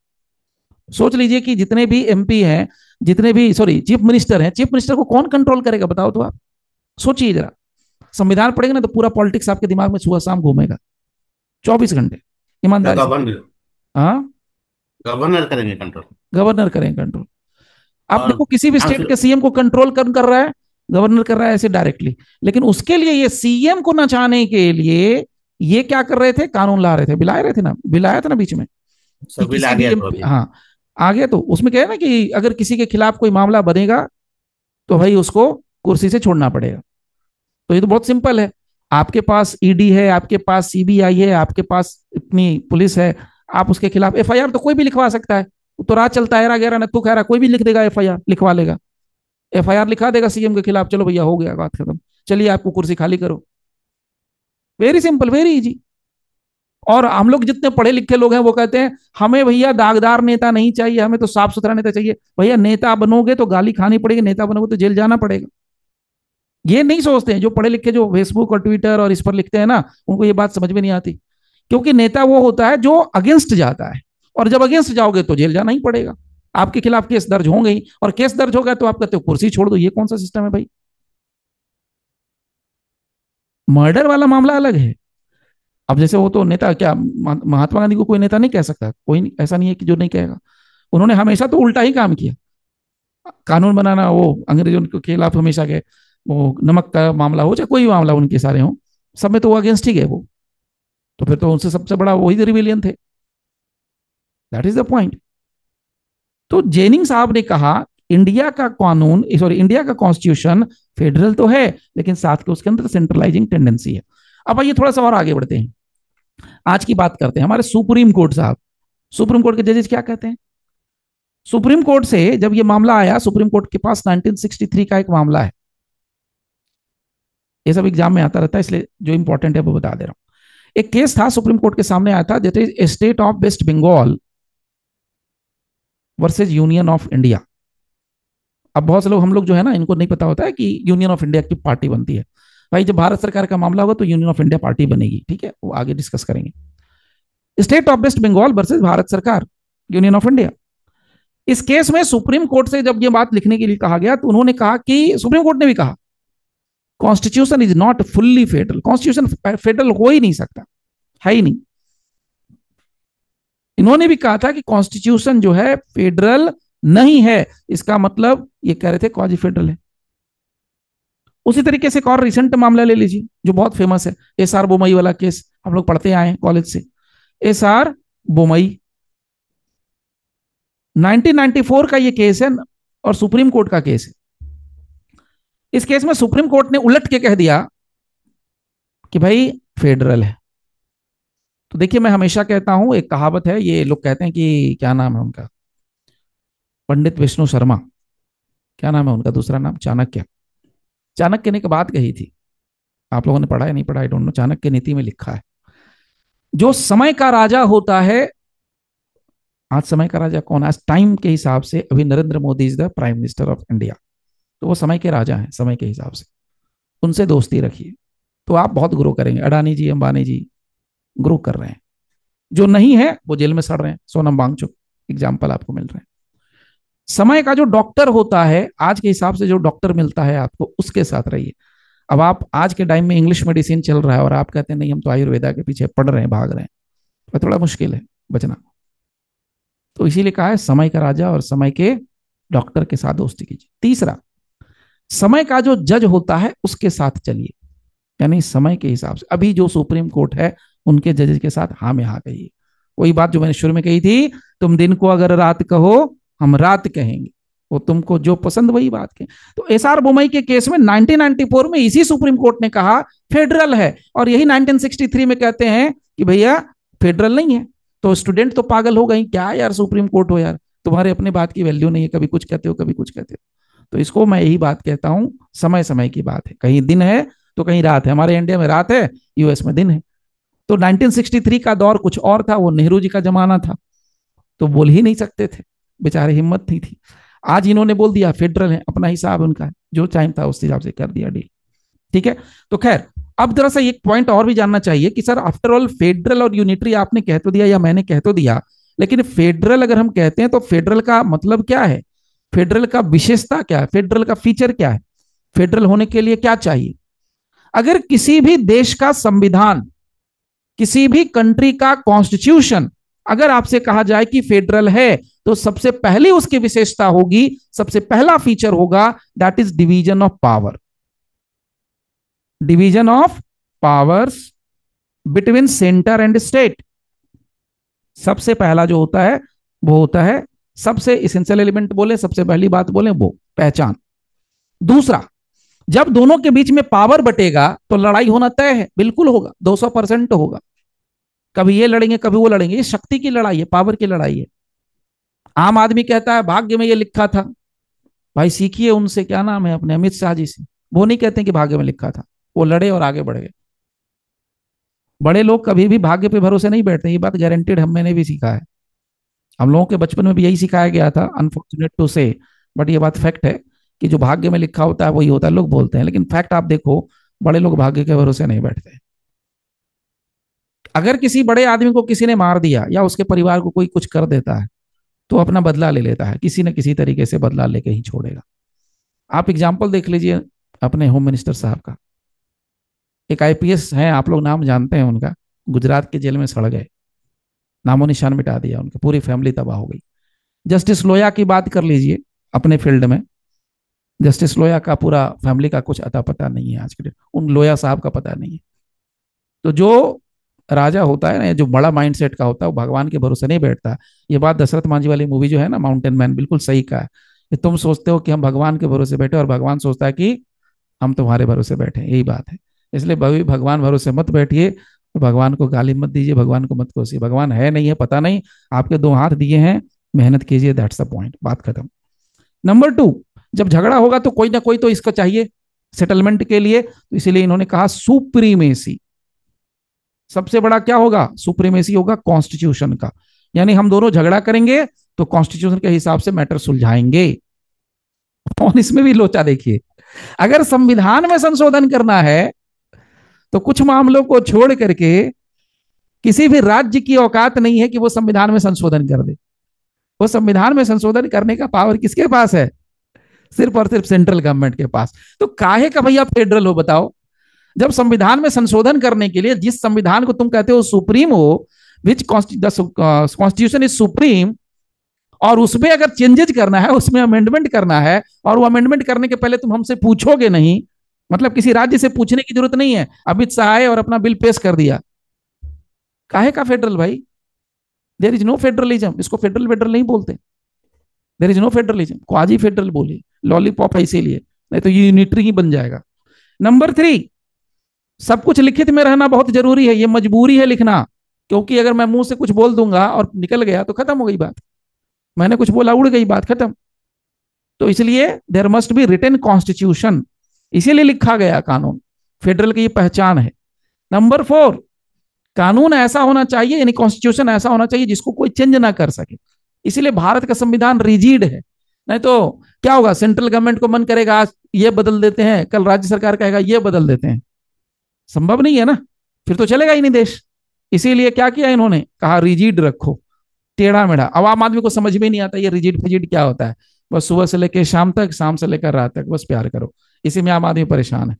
सोच लीजिए कि जितने भी एमपी हैं, जितने भी सॉरी चीफ मिनिस्टर हैं, चीफ मिनिस्टर को कौन कंट्रोल करेगा बताओ तो आप सोचिए जरा। संविधान पढ़ेगा ना तो पूरा पॉलिटिक्स आपके दिमाग में सुबह शाम घूमेगा 24 घंटे, ईमानदारी से। गवर्नर हाँ, गवर्नर करेंगे कंट्रोल। गवर्नर करेंगे कंट्रोल। आप और देखो किसी भी स्टेट के सीएम को कंट्रोल कर रहा है, गवर्नर कर रहा है ऐसे डायरेक्टली। लेकिन उसके लिए ये सीएम को नचाने के लिए ये क्या कर रहे थे, कानून ला रहे थे, बिलाए रहे थे ना, बिलाया था ना बीच में कि सभी किसी आ भी गया तो अभी। हाँ आ गया। तो उसमें क्या है ना कि अगर किसी के खिलाफ कोई मामला बनेगा तो भाई उसको कुर्सी से छोड़ना पड़ेगा। तो ये तो बहुत सिंपल है, आपके पास ईडी है, आपके पास सीबीआई है, आपके पास इतनी पुलिस है, आप उसके खिलाफ एफआईआर तो कोई भी लिखवा सकता है। तो रात चलता है, गहरा नत्थू खैरा कोई भी लिख देगा, एफआईआर लिखवा लेगा, एफआईआर लिखा देगा सीएम के खिलाफ, चलो भैया हो गया बात खत्म, चलिए आपको कुर्सी खाली करो। Very simple, very easy. और हम लोग जितने पढ़े लिखे लोग हैं वो कहते हैं हमें भैया दागदार नेता नहीं चाहिए, हमें तो साफ सुथरा नेता चाहिए। भैया नेता बनोगे तो गाली खानी पड़ेगी, नेता बनोगे तो जेल जाना पड़ेगा। ये नहीं सोचते हैं जो पढ़े लिखे, जो फेसबुक और ट्विटर और इस पर लिखते हैं ना, उनको ये बात समझ में नहीं आती। क्योंकि नेता वो होता है जो अगेंस्ट जाता है, और जब अगेंस्ट जाओगे तो जेल जाना ही पड़ेगा, आपके खिलाफ केस दर्ज होंगे ही, और केस दर्ज होगा तो आप कहते हो कुर्सी छोड़ दो। ये कौन सा सिस्टम है भाई? मर्डर वाला मामला अलग है। अब जैसे वो तो नेता क्या, महात्मा गांधी को कोई नेता नहीं कह सकता, कोई ऐसा नहीं है कि जो नहीं कहेगा। उन्होंने हमेशा तो उल्टा ही काम किया, कानून बनाना, वो अंग्रेजों के खिलाफ हमेशा गए, वो नमक का मामला हो चाहे कोई भी मामला उनके सारे हो, सब में तो वो अगेंस्ट ही गए वो। तो फिर तो उनसे सबसे बड़ा वही रिविलियन थे। That is the point. तो जेनिंग साहब ने कहा इंडिया का कानून, सॉरी इंडिया का कॉन्स्टिट्यूशन फेडरल तो है, लेकिन साथ के उसके अंदर सेंट्रलाइजिंग टेंडेंसी है। अब आइए थोड़ा सा और आगे बढ़ते हैं, आज की बात करते हैं। हमारे सुप्रीम कोर्ट साहब, सुप्रीम कोर्ट के जजेस क्या कहते हैं? सुप्रीम कोर्ट से जब ये मामला आया, सुप्रीम कोर्ट के पास 1963 का एक मामला है, ये सब एग्जाम में आता रहता है इसलिए जो इंपॉर्टेंट है वो बता दे रहा हूं। एक केस था सुप्रीम कोर्ट के सामने आया था, that is state of West Bengal versus union of India. अब बहुत से लोग, हम लोग जो है ना, इनको नहीं पता होता है कि यूनियन ऑफ इंडिया की पार्टी बनती है। भाई जब भारत सरकार का मामला होगा तो यूनियन ऑफ इंडिया पार्टी बनेगी, ठीक है, वो आगे डिस्कस करेंगे। State of West Bengal versus Bharat सरकार, यूनियन ऑफ इंडिया। इस केस में सुप्रीम कोर्ट से जब ये बात लिखने के लिए कहा गया तो उन्होंने कहा कि सुप्रीम कोर्ट ने भी कहा constitution is not fully federal, constitution federal हो ही नहीं सकता, है ही नहीं। इन्होंने भी कहा था कि कॉन्स्टिट्यूशन जो है फेडरल नहीं है, इसका मतलब ये कह रहे थे क्वाजी फेडरल है। उसी तरीके से एक और रिसेंट मामला ले लीजिए जो बहुत फेमस है, एसआर बोमई वाला केस, हम लोग पढ़ते आए हैं कॉलेज से। एसआर बोमई 1994 का ये केस है और सुप्रीम कोर्ट का केस है। इस केस में सुप्रीम कोर्ट ने उलट के कह दिया कि भाई फेडरल है। तो देखिए मैं हमेशा कहता हूं, एक कहावत है, ये लोग कहते हैं कि क्या नाम है उनका, पंडित विष्णु शर्मा, क्या नाम है उनका दूसरा नाम, चाणक्य। चाणक्य ने एक बात कही थी, आप लोगों ने पढ़ा है नहीं पढ़ा, आई डोंट नो, चाणक्य नीति में लिखा है, जो समय का राजा होता है, आज समय का राजा कौन, आज टाइम के हिसाब से अभी Narendra Modi is the prime minister of India, तो वो समय के राजा हैं, समय के हिसाब से उनसे दोस्ती रखिए तो आप बहुत ग्रो करेंगे। अडानी जी, अंबानी जी ग्रो कर रहे हैं, जो नहीं है वो जेल में सड़ रहे हैं, सोनम वांगचुक एग्जाम्पल आपको मिल रहे हैं। समय का जो डॉक्टर होता है, आज के हिसाब से जो डॉक्टर मिलता है आपको, उसके साथ रहिए। अब आप आज के टाइम में इंग्लिश मेडिसिन चल रहा है और आप कहते हैं नहीं हम तो आयुर्वेदा के पीछे पड़ रहे हैं, भाग रहे हैं, तो थोड़ा मुश्किल है बचना। तो इसीलिए कहा है समय का राजा और समय के डॉक्टर के साथ दोस्ती कीजिए। तीसरा, समय का जो जज होता है उसके साथ चलिए, यानी समय के हिसाब से। अभी जो सुप्रीम कोर्ट है उनके जजेस के साथ हाँ में हाँ कहिए। वही बात जो मैंने शुरू में कही थी, तुम दिन को अगर रात कहो हम रात कहेंगे, वो तुमको जो पसंद वही बात के। तो एसआर बोमई के केस में 1994 में इसी सुप्रीम कोर्ट ने कहा फेडरल है, और यही 1963 में कहते हैं कि भैया फेडरल नहीं है। तो स्टूडेंट तो पागल हो गई, क्या यार सुप्रीम कोर्ट हो यार, तुम्हारे अपने बात की वैल्यू नहीं है, कभी कुछ कहते हो कभी कुछ कहते हो। तो इसको मैं यही बात कहता हूं, समय समय की बात है, कहीं दिन है तो कहीं रात है। हमारे इंडिया में रात है, यूएस में दिन है। तो 1963 का दौर कुछ और था, वो नेहरू जी का जमाना था, तो बोल ही नहीं सकते थे बेचारे, हिम्मत नहीं थी। आज इन्होंने बोल दिया फेडरल है, अपना हिसाब उनका, जो टाइम था उस हिसाब से कर दिया डील। ठीक है, तो खैर अब दरअसल एक पॉइंट और भी जानना चाहिए कि सर आफ्टर ऑल फेडरल और यूनिटरी आपने कह तो दिया या मैंने कह तो दिया, लेकिन फेडरल अगर हम कहते हैं तो फेडरल का मतलब क्या है, फेडरल का विशेषता क्या है, फेडरल का फीचर क्या है, फेडरल होने के लिए क्या चाहिए। अगर किसी भी देश का संविधान, किसी भी कंट्री का कॉन्स्टिट्यूशन अगर आपसे कहा जाए कि फेडरल है, तो सबसे पहली उसकी विशेषता होगी, सबसे पहला फीचर होगा, that is division of power. Division of powers between centre and state, सबसे पहला जो होता है वो होता है, सबसे इसेंशियल एलिमेंट बोले, सबसे पहली बात बोले वो पहचान। दूसरा, जब दोनों के बीच में पावर बटेगा तो लड़ाई होना तय है, बिल्कुल होगा, 200% होगा। कभी ये लड़ेंगे कभी वो लड़ेंगे, ये शक्ति की लड़ाई है, पावर की लड़ाई है। आम आदमी कहता है भाग्य में ये लिखा था, भाई सीखिए उनसे, क्या नाम है अपने अमित शाह जी से, वो नहीं कहते कि भाग्य में लिखा था, वो लड़े और आगे बढ़ गए। बड़े लोग कभी भी भाग्य पे भरोसे नहीं बैठते, ये बात गारंटेड हम मैंने भी सीखा है, हम लोगों के बचपन में भी यही सिखाया गया था, अनफॉर्चुनेट टू से, बट ये बात फैक्ट है कि जो भाग्य में लिखा होता है वही होता है, लोग बोलते हैं, लेकिन फैक्ट आप देखो, बड़े लोग भाग्य के भरोसे नहीं बैठते। अगर किसी बड़े आदमी को किसी ने मार दिया या उसके परिवार को कोई कुछ कर देता है, तो अपना बदला ले लेता है, किसी न किसी तरीके से बदला लेके ही छोड़ेगा। आप एग्जाम्पल देख लीजिए अपने होम मिनिस्टर साहब का, एक आईपीएस है, आप लोग नाम जानते हैं उनका, गुजरात के जेल में सड़ गए, नामो निशान मिटा दिया उनका, पूरी फैमिली तबाह हो गई। जस्टिस लोया की बात कर लीजिए अपने फील्ड में, जस्टिस लोया का पूरा फैमिली का कुछ अता पता नहीं है आज के दिन, उन लोया साहब का पता नहीं है। तो जो राजा होता है ना, जो बड़ा माइंडसेट का होता है, वो भगवान के भरोसे नहीं बैठता। ये बात दशरथ मांझी वाली मूवी जो है ना, माउंटेन मैन, बिल्कुल सही कहा है कि तुम सोचते हो कि हम भगवान के भरोसे बैठे, और भगवान सोचता है कि हम तुम्हारे भरोसे बैठे, यही बात है। इसलिए भगवान भरोसे मत बैठिए, भगवान को गाली मत दीजिए, भगवान को मत कोसिए, भगवान है नहीं है पता नहीं, आपके 2 हाथ दिए हैं, मेहनत कीजिए, दैट्स द पॉइंट, बात खत्म। नंबर 2, जब झगड़ा होगा तो कोई ना कोई तो इसको चाहिए सेटलमेंट के लिए, तो इसीलिए इन्होंने कहा सुप्रीमेसी, सबसे बड़ा क्या होगा, सुप्रीमेसी होगा कॉन्स्टिट्यूशन का, यानी हम दोनों झगड़ा करेंगे तो कॉन्स्टिट्यूशन के हिसाब से मैटर सुलझाएंगे। और इसमें भी लोचा देखिए, अगर संविधान में संशोधन करना है तो कुछ मामलों को छोड़ करके किसी भी राज्य की औकात नहीं है कि वो संविधान में संशोधन कर दे। वो संविधान में संशोधन करने का पावर किसके पास है, सिर्फ और सिर्फ सेंट्रल गवर्नमेंट के पास। तो काहे का भैया फेडरल हो बताओ, जब संविधान में संशोधन करने के लिए जिस संविधान को तुम कहते हो सुप्रीम हो, विच कॉन्स्टिट्यूशन इज सुप्रीम, और उसमें अगर चेंजेस करना है, उसमें अमेंडमेंट करना है, और वो अमेंडमेंट करने के पहले तुम हमसे पूछोगे नहीं, मतलब किसी राज्य से पूछने की जरूरत नहीं है, अमित शाह आए और अपना बिल पेश कर दिया, काहे का फेडरल भाई, देयर इज नो फेडरलिज्म, इसको फेडरल फेडरल नहीं बोलते, there is no federalism, quasi federal बोलिए, लॉलीपॉप है इसीलिए, नहीं तो ये यूनिटरी ही बन जाएगा। नंबर 3, सब कुछ लिखित में रहना बहुत जरूरी है, ये मजबूरी है लिखना, क्योंकि अगर मैं मुंह से कुछ बोल दूंगा और निकल गया तो खत्म हो गई बात, मैंने कुछ बोला उड़ गई बात, खत्म। तो इसलिए there must be written constitution, इसीलिए लिखा गया कानून, फेडरल की ये पहचान है। नंबर 4, कानून ऐसा होना चाहिए, यानी कॉन्स्टिट्यूशन ऐसा होना चाहिए जिसको कोई चेंज ना कर सके, इसीलिए भारत का संविधान रिजिड है। नहीं तो क्या होगा, सेंट्रल गवर्नमेंट को मन करेगा आज ये बदल देते हैं, कल राज्य सरकार कहेगा ये बदल देते हैं, संभव नहीं है ना, फिर तो चलेगा ही नहीं देश। इसीलिए क्या किया इन्होंने, कहा रिजिड रखो, टेढ़ा मेढ़ा। अब आम आदमी को समझ में नहीं आता ये रिजिड फिजिड क्या होता है, बस सुबह से लेकर शाम तक, शाम से लेकर रात तक बस प्यार करो, इसी में आम आदमी परेशान है,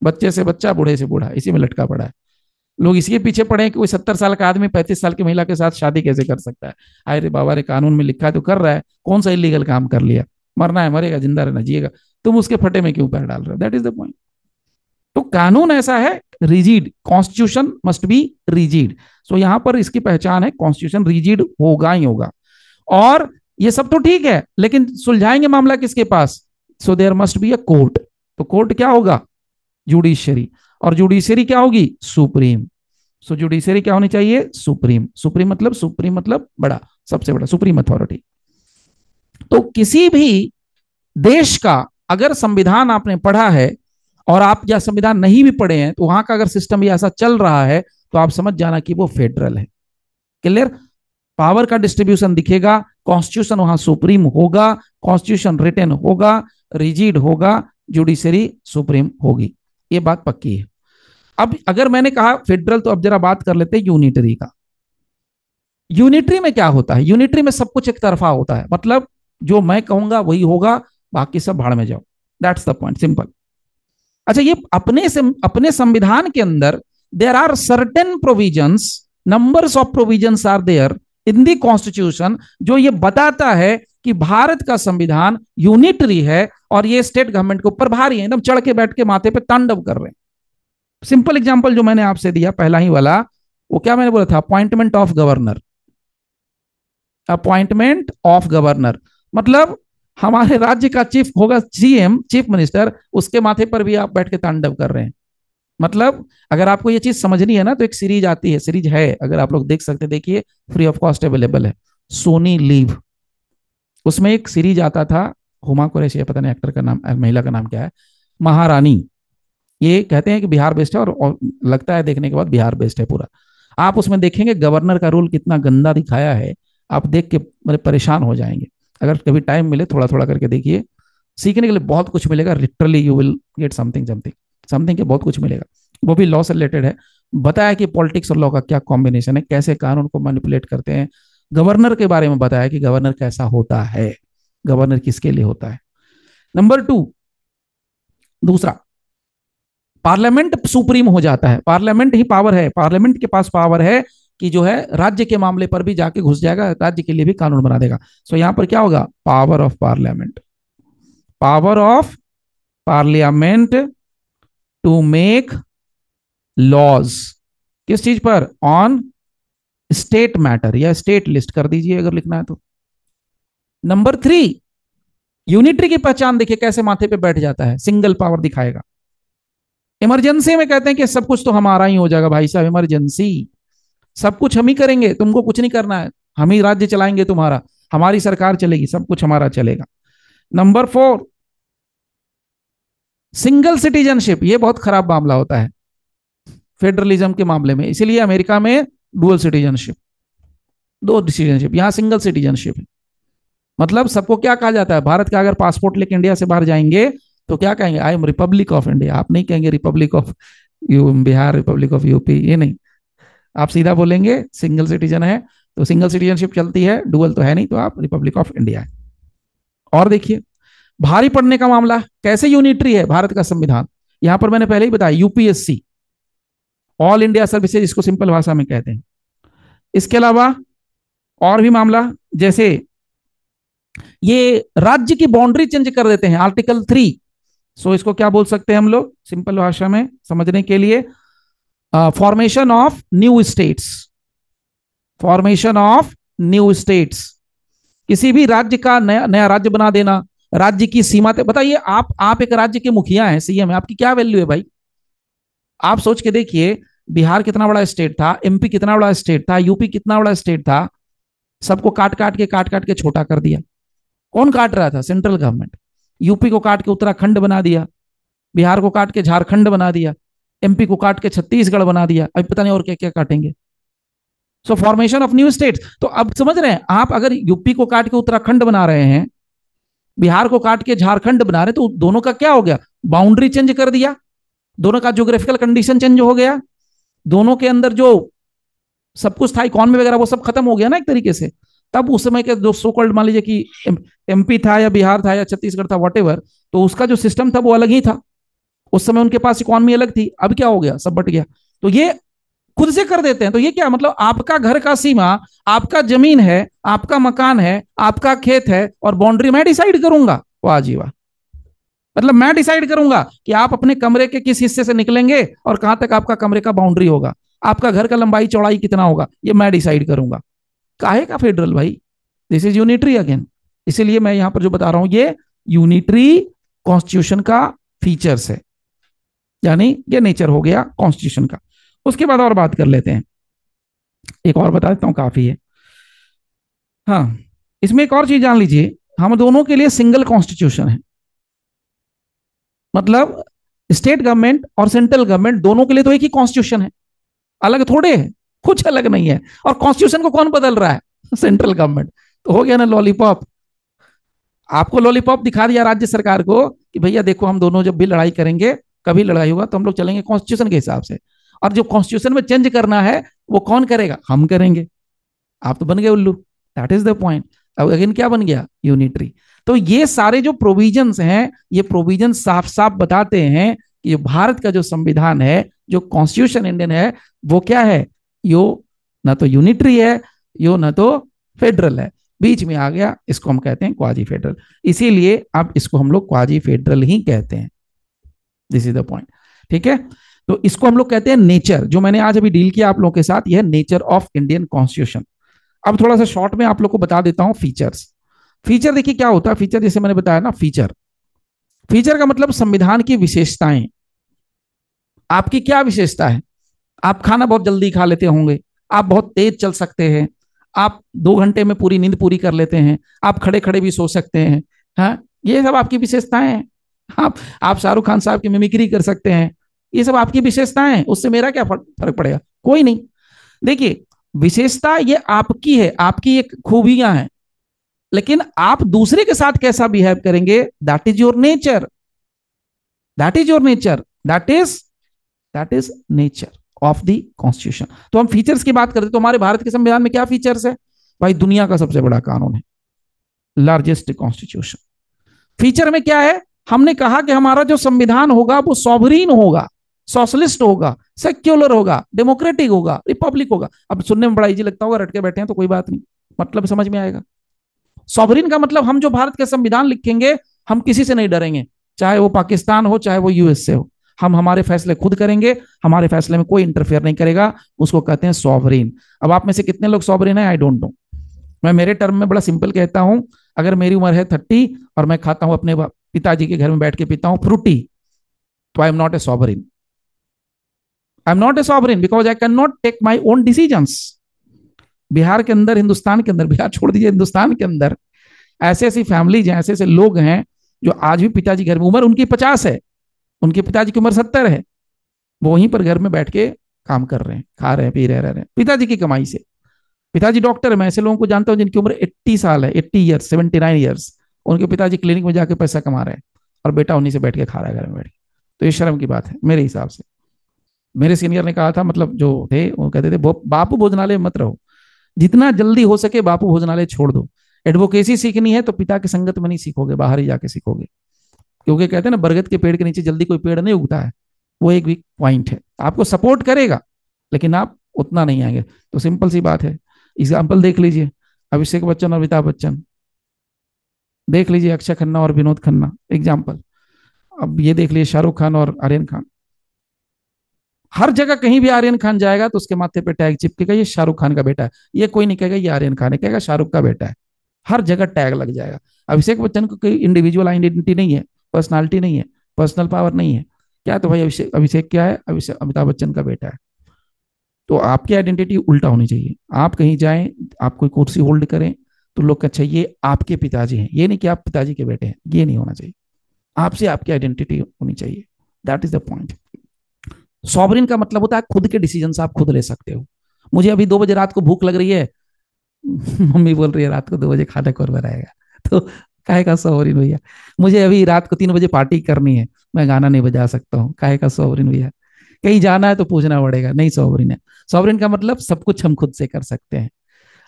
बच्चे से बच्चा बूढ़े से बूढ़ा इसी में लटका पड़ा है। लोग इसके पीछे पड़े हैं कि कोई 70 साल का आदमी 35 साल की महिला के साथ शादी कैसे कर सकता है। अरे बाबा रे, कानून में लिखा है तो कर रहा है, कौन सा इलीगल काम कर लिया, मरना है मरेगा, जिंदा रहना जिएगा, तुम उसके फटे में क्यों पैर डाल रहे हो, दैट इज द पॉइंट। तो कानून ऐसा है rigid, constitution must be rigid, so यहां पर इसकी पहचान है, कॉन्स्टिट्यूशन रिजिड होगा ही होगा। और ये सब तो ठीक है, लेकिन सुलझाएंगे मामला किसके पास? So there must be a court. तो कोर्ट क्या होगा? जुडिशियरी। और जुडिशियरी क्या होगी? सुप्रीम। सो जुडिशियरी क्या होनी चाहिए? सुप्रीम। सुप्रीम मतलब बड़ा, सबसे बड़ा, सुप्रीम अथॉरिटी। तो किसी भी देश का अगर संविधान आपने पढ़ा है, और आप या संविधान नहीं भी पढ़े हैं, तो वहां का अगर सिस्टम ये ऐसा चल रहा है, तो आप समझ जाना कि वो फेडरल है। क्लियर? पावर का डिस्ट्रीब्यूशन दिखेगा, कॉन्स्टिट्यूशन वहां सुप्रीम होगा, कॉन्स्टिट्यूशन रिटन होगा, रिजिड होगा, जुडिशरी सुप्रीम होगी। ये बात पक्की है। अब अगर मैंने कहा फेडरल, तो अब जरा बात कर लेते हैं यूनिटरी का। यूनिटरी में क्या होता है? यूनिटरी में सब कुछ एक तरफा होता है, मतलब जो मैं कहूंगा वही होगा, बाकी सब भाड़ में जाओ। That's the point, simple. अच्छा, ये अपने संविधान के अंदर there are certain provisions, numbers of provisions are there in the constitution, जो ये बताता है कि भारत का संविधान यूनिटरी है और ये स्टेट गवर्नमेंट के ऊपर भारी है, एकदम चढ़ के बैठ के माथे पे तांडव कर रहे हैं। सिंपल एग्जांपल जो मैंने आपसे दिया पहला ही वाला, वो क्या मैंने बोला था? Appointment of governor. Appointment of governor मतलब हमारे राज्य का चीफ होगा सीएम, चीफ मिनिस्टर, उसके माथे पर भी आप बैठ के तांडव कर रहे हैं। मतलब अगर आपको ये चीज समझनी है ना, तो एक सीरीज आती है, सीरीज है, अगर आप लोग देख सकते, देखिए, फ्री ऑफ कॉस्ट अवेलेबल है, सोनी लीव। उसमें एक सीरीज आता था, हुमा कुरैशी, पता नहीं एक्टर का नाम, महिला का नाम क्या है, महारानी। ये कहते हैं कि बिहार बेस्ड है, और लगता है देखने के बाद बिहार बेस्ड है पूरा। आप उसमें देखेंगे गवर्नर का रोल कितना गंदा दिखाया है, आप देख के मतलब परेशान हो जाएंगे। अगर कभी टाइम मिले थोड़ा थोड़ा करके देखिए, सीखने के लिए बहुत कुछ मिलेगा। Literally you will get something something something के बहुत कुछ मिलेगा। वो भी लॉ से रिलेटेड है, बताया कि पॉलिटिक्स और लॉ का क्या कॉम्बिनेशन है, कैसे कानून को मैनिपुलेट करते हैं। गवर्नर के बारे में बताया कि गवर्नर कैसा होता है, गवर्नर किसके लिए होता है। नंबर 2, दूसरा, पार्लियामेंट सुप्रीम हो जाता है। पार्लियामेंट ही पावर है, पार्लियामेंट के पास पावर है कि जो है राज्य के मामले पर भी जाके घुस जाएगा, राज्य के लिए भी कानून बना देगा। सो यहां पर क्या होगा? Power of parliament. Power of parliament to make laws. किस चीज पर? ऑन स्टेट मैटर, या स्टेट लिस्ट कर दीजिए अगर लिखना है तो। नंबर 3, यूनिटरी की पहचान देखिए कैसे माथे पे बैठ जाता है, सिंगल पावर दिखाएगा। इमरजेंसी में कहते हैं कि सब कुछ तो हमारा ही हो जाएगा भाई साहब, इमरजेंसी सब कुछ हम ही करेंगे, तुमको कुछ नहीं करना है, हम ही राज्य चलाएंगे तुम्हारा, हमारी सरकार चलेगी, सब कुछ हमारा चलेगा। Number 4, single citizenship. ये बहुत खराब मामला होता है फेडरलिज्म के मामले में, इसीलिए अमेरिका में डुअल सिटीजनशिप, 2 सिटीजनशिप, यहां सिंगल सिटीजनशिप है। मतलब सबको क्या कहा जाता है? भारत का अगर पासपोर्ट लेके इंडिया से बाहर जाएंगे तो क्या कहेंगे? I am Republic of India. आप नहीं कहेंगे Republic of Bihar, Republic of UP, ये नहीं, आप सीधा बोलेंगे सिंगल सिटीजन है तो सिंगल सिटीजनशिप चलती है, डुअल तो है नहीं, तो आप रिपब्लिक ऑफ इंडिया है। और देखिए भारी पड़ने का मामला, कैसे यूनिटरी है भारत का संविधान, यहां पर मैंने पहले ही बताया, यूपीएससी, ऑल इंडिया सर्विसेज, इसको सिंपल भाषा में कहते हैं। इसके अलावा और भी मामला, जैसे ये राज्य की बाउंड्री चेंज कर देते हैं, आर्टिकल 3। सो इसको क्या बोल सकते हैं हम लोग सिंपल भाषा में समझने के लिए? Formation of new states. Formation of new states, किसी भी राज्य का नया नया राज्य बना देना, राज्य की सीमा तक। बताइए, आप एक राज्य के मुखिया हैं, सीएम है, आपकी क्या वैल्यू है भाई? आप सोच के देखिए, बिहार कितना बड़ा स्टेट था, एमपी कितना बड़ा स्टेट था, यूपी कितना बड़ा स्टेट था, सबको काट काट के छोटा कर दिया। कौन काट रहा था? Central government. यूपी को काट के उत्तराखंड बना दिया, बिहार को काट के झारखंड बना दिया, एमपी को काट के छत्तीसगढ़ बना दिया, अभी पता नहीं और क्या क्या काटेंगे। सो फॉर्मेशन ऑफ न्यू स्टेट्स। तो अब समझ रहे हैं आप, अगर यूपी को काट के उत्तराखंड बना रहे हैं, बिहार को काट के झारखंड बना रहे, तो दोनों का क्या हो गया? बाउंड्री चेंज कर दिया, दोनों का ज्योग्राफिकल कंडीशन चेंज हो गया, दोनों के अंदर जो सब कुछ था, इकोनॉमी वगैरह, वो सब खत्म हो गया ना एक तरीके से। तब उस समय के जो सो कॉल्ड, मान लीजिए कि एमपी था या बिहार था या छत्तीसगढ़ था, वॉटेवर, तो उसका जो सिस्टम था वो अलग ही था, उस समय उनके पास इकोनॉमी अलग थी। अब क्या हो गया? सब बट गया। तो ये खुद से कर देते हैं। तो ये क्या मतलब? आपका घर का सीमा, आपका जमीन है, आपका मकान है, आपका खेत है, और बाउंड्री मैं डिसाइड करूंगा। वाह जी वाह, मतलब मैं डिसाइड करूंगा कि आप अपने कमरे के किस हिस्से से निकलेंगे और कहां तक आपका कमरे का बाउंड्री होगा, आपका घर का लंबाई चौड़ाई कितना होगा, ये मैं डिसाइड करूंगा। काहे का फेडरल भाई? This is unitary again. इसीलिए मैं यहां पर जो बता रहा हूं ये यूनिटरी कॉन्स्टिट्यूशन का फीचर्स है, यानी ये नेचर हो गया कॉन्स्टिट्यूशन का। उसके बाद और बात कर लेते हैं, एक और बता देता हूं, काफी है। हाँ, इसमें एक और चीज जान लीजिए, हम दोनों के लिए सिंगल कॉन्स्टिट्यूशन है, मतलब स्टेट गवर्नमेंट और सेंट्रल गवर्नमेंट दोनों के लिए तो एक ही कॉन्स्टिट्यूशन है, अलग थोड़े है, कुछ अलग नहीं है। और कॉन्स्टिट्यूशन को कौन बदल रहा है? Central government. तो हो गया ना लॉलीपॉप। आपको लॉलीपॉप दिखा दिया राज्य सरकार को कि भैया देखो, हम दोनों जब भी लड़ाई करेंगे, कभी लड़ाई होगा तो हम लोग चलेंगे कॉन्स्टिट्यूशन के हिसाब से, और जो कॉन्स्टिट्यूशन में चेंज करना है वो कौन करेगा? हम करेंगे। आप तो बन गए उल्लू। That is the point. अब अगेन क्या बन गया? यूनिटरी। तो ये सारे जो प्रोविजंस हैं, ये प्रोविजन साफ साफ बताते हैं कि भारत का जो संविधान है, जो कॉन्स्टिट्यूशन इंडियन है, वो क्या है? यो ना तो यूनिटरी है, यो ना तो फेडरल है, बीच में आ गया, इसको हम कहते हैं क्वाजी फेडरल। इसीलिए अब इसको हम लोग क्वाजी फेडरल ही कहते हैं। This is the point. ठीक है, तो इसको हम लोग कहते हैं नेचर। जो मैंने आज अभी डील किया आप लोगों के साथ, यह नेचर ऑफ इंडियन कॉन्स्टिट्यूशन। अब थोड़ा सा शॉर्ट में आप लोग को बता देता हूं फीचर्स। फीचर देखिए क्या होता है। फीचर जैसे मैंने बताया ना, फीचर, फीचर का मतलब संविधान की विशेषताएं। आपकी क्या विशेषता है? आप खाना बहुत जल्दी खा लेते होंगे, आप बहुत तेज चल सकते हैं, आप 2 घंटे में पूरी नींद पूरी कर लेते हैं, आप खड़े खड़े भी सो सकते हैं। हाँ, ये सब आपकी विशेषताएं हैं। आप शाहरुख खान साहब की मिमिक्री कर सकते हैं, ये सब आपकी विशेषताएं हैं। उससे मेरा क्या फर्क पड़ेगा? कोई नहीं। देखिए, विशेषता ये आपकी है, आपकी एक खूबियां हैं, लेकिन आप दूसरे के साथ कैसा बिहेव करेंगे, that is your nature. That is your nature. That is nature of the constitution. तो हम फीचर्स की बात करते तो हमारे भारत के संविधान में क्या फीचर्स है? भाई, दुनिया का सबसे बड़ा कानून है, लार्जेस्ट कॉन्स्टिट्यूशन। फीचर में क्या है? हमने कहा कि हमारा जो संविधान होगा वो सॉवरीन होगा, सोशलिस्ट होगा, सेक्युलर होगा, डेमोक्रेटिक होगा, रिपब्लिक होगा। अब सुनने में बड़ा इजी लगता होगा, रटके बैठे हैं तो कोई बात नहीं, मतलब समझ में आएगा। सॉवरीन का मतलब हम जो भारत के संविधान लिखेंगे, हम किसी से नहीं डरेंगे, चाहे वो पाकिस्तान हो, चाहे वो यूएस से हो। हम हमारे फैसले खुद करेंगे, हमारे फैसले में कोई इंटरफेयर नहीं करेगा। उसको कहते हैं सॉवरीन। अब आप में से कितने लोग सॉवरीन है? I don't know. मैं मेरे टर्म में बड़ा सिंपल कहता हूं, अगर मेरी उम्र है 30 और मैं खाता हूं अपने पिताजी के घर में बैठ के पीता हूं फ्रूटी, तो I am not a sovereign. I am not a sovereign because I can not take my own decisions. Bihar के अंदर, हिंदुस्तान के अंदर, बिहार छोड़ दीजिए, हिंदुस्तान के अंदर ऐसे ऐसी फैमिलीज हैं, ऐसे ऐसे लोग हैं जो आज भी पिताजी घर में, उम्र उनकी 50 है, उनके पिताजी की उम्र 70 है, वो वहीं पर घर में बैठ के काम कर रहे हैं, खा रहे हैं, पी रहे हैं पिताजी की कमाई से। पिताजी डॉक्टर है, मैं ऐसे लोगों को जानता हूं जिनकी उम्र 80 साल है, 80 ईयर्स, 79 ईयर्स, उनके पिताजी क्लिनिक में जाके पैसा कमा रहे हैं और बेटा उन्हीं से बैठ के खा रहा है घर में बैठ के। तो ये शर्म की बात है मेरे हिसाब से। मेरे सीनियर ने कहा था, मतलब जो थे वो कहते थे, बापू भोजनालय मत रहो, जितना जल्दी हो सके बापू भोजनालय छोड़ दो। एडवोकेसी सीखनी है तो पिता की संगत में नहीं सीखोगे, बाहर ही जाके सीखोगे। क्योंकि कहते हैं ना, बरगद के पेड़ के नीचे जल्दी कोई पेड़ नहीं उगता है। वो एक वीक पॉइंट है, आपको सपोर्ट करेगा लेकिन आप उतना नहीं आएंगे। तो सिंपल सी बात है, एग्जाम्पल देख लीजिए, अभिषेक बच्चन और अमिताभ बच्चन, देख लीजिए अक्षय खन्ना और विनोद खन्ना, एग्जाम्पल। अब ये देख लीजिए शाहरुख खान और आर्यन खान। हर जगह कहीं भी आर्यन खान जाएगा तो उसके माथे पे टैग चिपकेगा, ये शाहरुख खान का बेटा है। ये कोई नहीं कहेगा ये आर्यन खान है, कहेगा शाहरुख का बेटा है। हर जगह टैग लग जाएगा। अभिषेक बच्चन को कोई इंडिविजुअल आइडेंटिटी नहीं है, पर्सनालिटी नहीं है, पर्सनल पावर नहीं है। क्या तो भाई अभिषेक क्या है? अभिषेक अमिताभ बच्चन का बेटा है। तो आपकी आइडेंटिटी उल्टा होनी चाहिए। आप कहीं जाएं, आप कोई कुर्सी होल्ड करें तो लोग अच्छा ये आपके पिताजी हैं, ये नहीं कि आप पिताजी के बेटे हैं, ये नहीं होना चाहिए। आपसे आपकी आइडेंटिटी होनी चाहिए। That is the point. Sovereign का मतलब होता है खुद के डिसीजन आप खुद ले सकते हो। मुझे अभी 2 बजे रात को भूख लग रही है, मम्मी बोल रही है रात को 2 बजे खाना कौन बनाएगा, तो काहे का सॉवरिन भैया। मुझे अभी रात को 3 बजे पार्टी करनी है, मैं गाना नहीं बजा सकता हूँ, काहे का सॉवरिन भैया। कहीं जाना है तो पूछना पड़ेगा, नहीं सॉवरिन है। सॉवरिन का मतलब सब कुछ हम खुद से कर सकते हैं।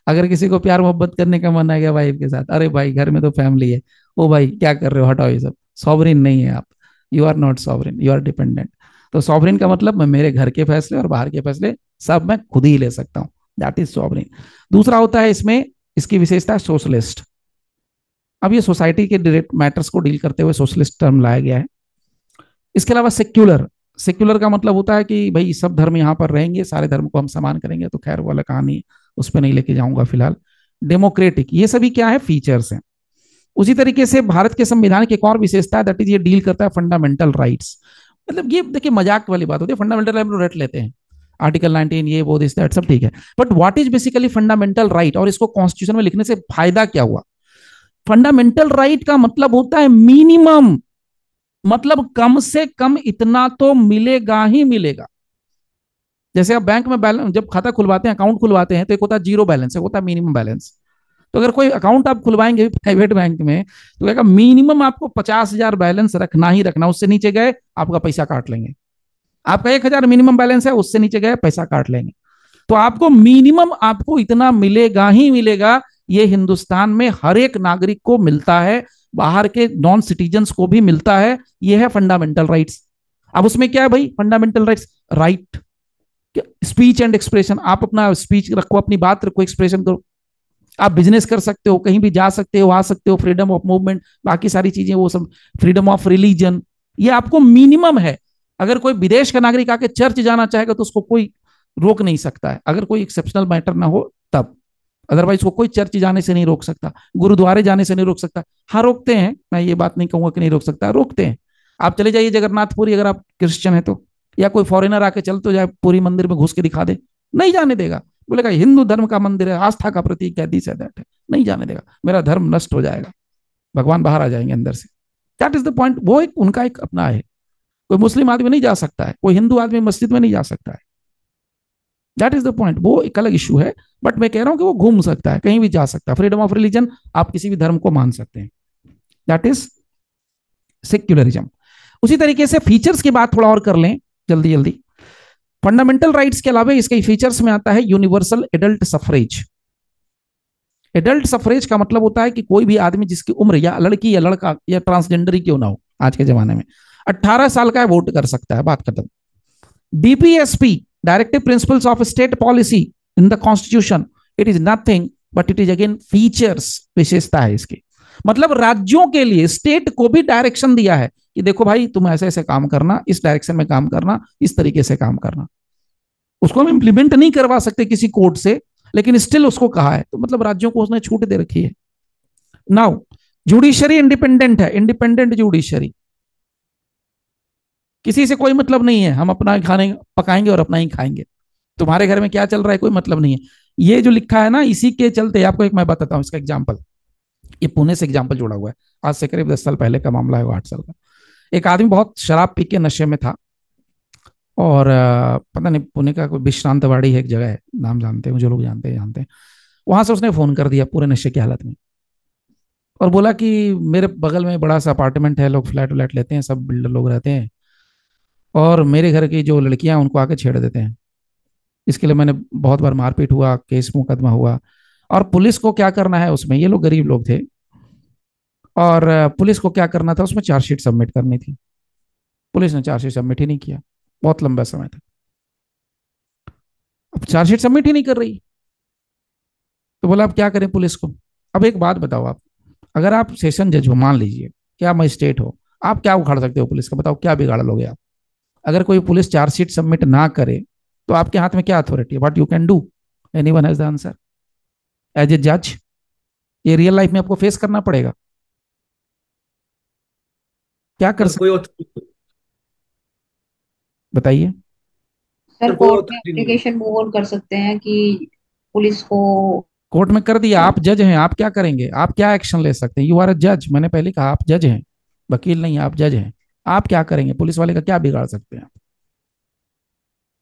अगर किसी को प्यार मोहब्बत करने का मन आ गया वाइफ के साथ, अरे भाई घर में तो फैमिली है, ओ भाई क्या कर रहे हो, हटाओ ये सब। सॉवरिन नहीं है आप, you are not sovereign, you are dependent. तो सॉवरिन का मतलब मैं मेरे घर के फैसले और बाहर के फैसले सब मैं खुद ही ले सकता हूँ, दैट इज सॉवरिन। दूसरा होता है इसमें, इसकी विशेषता है सोशलिस्ट। अब ये सोसाइटी के डायरेक्ट मैटर्स को डील करते हुए सोशलिस्ट टर्म लाया गया है। इसके अलावा सेक्युलर, सेक्युलर का मतलब होता है कि भाई सब धर्म यहाँ पर रहेंगे, सारे धर्म को हम समान करेंगे, तो खैर वाला कहानी उस पर नहीं लेके जाऊंगा फिलहाल। डेमोक्रेटिक, ये सभी क्या है, फीचर्स हैं। उसी तरीके से भारत के संविधान की एक और विशेषता है, दैट इज ये डील करता है फंडामेंटल राइट्स। मतलब ये देखिए मजाक वाली बात होती है, फंडामेंटल राइट रट लेते हैं, आर्टिकल 19 ये वो दिस दैट सब ठीक है, but what is basically fundamental right, और इसको कॉन्स्टिट्यूशन में लिखने से फायदा क्या हुआ? फंडामेंटल राइट का मतलब होता है मिनिमम, मतलब कम से कम इतना तो मिलेगा ही मिलेगा। जैसे आप बैंक में बैलेंस जब खाता खुलवाते हैं, अकाउंट खुलवाते हैं, तो एक होता है जीरो बैलेंस, एक होता है मिनिमम बैलेंस। तो अगर कोई अकाउंट आप खुलवाएंगे प्राइवेट बैंक में, तो कहेगा मिनिमम आपको 50,000 बैलेंस रखना ही रखना, उससे नीचे गए आपका पैसा काट लेंगे। आपका 1,000 मिनिमम बैलेंस है, उससे नीचे गए पैसा काट लेंगे। तो आपको मिनिमम आपको इतना मिलेगा ही मिलेगा। ये हिंदुस्तान में हर एक नागरिक को मिलता है, बाहर के नॉन सिटीजन्स को भी मिलता है। ये है फंडामेंटल राइट्स। अब उसमें क्या है भाई, fundamental rights, right speech and expression, आप अपना स्पीच रखो, अपनी बात रखो, एक्सप्रेशन करो। आप बिजनेस कर सकते हो, कहीं भी जा सकते हो, आ सकते हो, फ्रीडम ऑफ मूवमेंट, बाकी सारी चीजें वो सब, फ्रीडम ऑफ रिलीजन, ये आपको मिनिमम है। अगर कोई विदेश का नागरिक आके चर्च जाना चाहेगा तो उसको कोई रोक नहीं सकता है, अगर कोई एक्सेप्शनल मैटर ना हो तब। अदरवाइज को कोई चर्च जाने से नहीं रोक सकता, गुरुद्वारे जाने से नहीं रोक सकता। हाँ रोकते हैं, मैं ये बात नहीं कहूंगा कि नहीं रोक सकता, रोकते हैं। आप चले जाइए जगन्नाथपुरी, अगर आप क्रिश्चियन है तो, या कोई फॉरेनर आके चल तो जाए पूरी मंदिर में घुस के दिखा दे, नहीं जाने देगा। बोलेगा हिंदू धर्म का मंदिर है, आस्था का प्रतीक है, दिस है दैट है, नहीं जाने देगा, मेरा धर्म नष्ट हो जाएगा, भगवान बाहर आ जाएंगे अंदर से। That is the point. वो एक उनका एक अपना है। कोई मुस्लिम आदमी नहीं जा सकता है, कोई हिंदू आदमी मस्जिद में नहीं जा सकता है। That is the point. वो एक अलग इशू है, बट मैं कह रहा हूं कि वो घूम सकता है, कहीं भी जा सकता है, फ्रीडम ऑफ रिलीजन, आप किसी भी धर्म को मान सकते हैं। That is secularism. उसी तरीके से फीचर्स की बात थोड़ा और कर लें जल्दी जल्दी। फंडामेंटल राइट्स के अलावा इसके फीचर्स में आता है universal adult suffrage. Adult suffrage का मतलब होता है कि कोई भी आदमी जिसकी उम्र या लड़की या लड़का या ट्रांसजेंडर ही क्यों ना हो, आज के जमाने में 18 साल का है, वोट कर सकता है, बात खत्म। DPSP, directive principles of state policy in the constitution, it is nothing but it is again features, विशेषता है इसकी। मतलब राज्यों के लिए, स्टेट को भी डायरेक्शन दिया है कि देखो भाई तुम ऐसे ऐसे काम करना, इस डायरेक्शन में काम करना, इस तरीके से काम करना। उसको हम इंप्लीमेंट नहीं करवा सकते किसी कोर्ट से, लेकिन स्टिल उसको कहा है, तो मतलब राज्यों को उसने छूट दे रखी है। नाउ जुडिशरी इंडिपेंडेंट है, इंडिपेंडेंट जुडिशरी, किसी से कोई मतलब नहीं है, हम अपना खाने पकाएंगे और अपना ही खाएंगे, तुम्हारे घर में क्या चल रहा है कोई मतलब नहीं है। ये जो लिखा है ना, इसी के चलते आपको एक मैं बताता हूं इसका एग्जाम्पल। ये पुणे से एग्जाम्पल जोड़ा हुआ है, आज से करीब 10 साल पहले का मामला है, 8 साल का। एक आदमी बहुत शराब पी के नशे में था, और पता नहीं पुणे का कोई विश्रांतवाड़ी है एक जगह है, नाम जानते हैं, जो लोग जानते हैं जानते हैं। वहां से उसने फोन कर दिया पूरे नशे की हालत में, और बोला कि मेरे बगल में बड़ा सा अपार्टमेंट है, लोग फ्लैट व्लैट लेते हैं, सब बिल्डर लोग रहते हैं, और मेरे घर की जो लड़कियां हैं उनको आके छेड़ देते हैं। इसके लिए मैंने बहुत बार मारपीट हुआ, केस मुकदमा हुआ, और पुलिस को क्या करना है उसमें, ये लोग गरीब लोग थे, और पुलिस को क्या करना था उसमें, चार्जशीट सबमिट करनी थी। पुलिस ने चार्जशीट सबमिट ही नहीं किया, बहुत लंबा समय था। अब चार्जशीट सबमिट ही नहीं कर रही, तो बोला अब क्या करें पुलिस को। अब एक बात बताओ, आप अगर आप सेशन जज हो, मान लीजिए कि आप मजिस्ट्रेट हो, आप क्या उखाड़ सकते हो पुलिस का, बताओ क्या बिगाड़ लोगे आप? अगर कोई पुलिस चार्जशीट सबमिट ना करे तो आपके हाथ में क्या अथॉरिटी है, what you can do? Anyone has the answer as a जज? ये रियल लाइफ में आपको फेस करना पड़ेगा, क्या कर सकते, बताइए। सर कोई कोर्ट में authority नहीं है। एप्लीकेशन मूव ऑन कर सकते हैं कि पुलिस को। कोर्ट में कर दिया, आप जज हैं, आप क्या करेंगे, आप क्या एक्शन ले सकते हैं? यू आर अ जज, मैंने पहले कहा आप जज हैं, वकील नहीं, आप जज हैं। आप क्या करेंगे, पुलिस वाले का क्या बिगाड़ सकते हैं?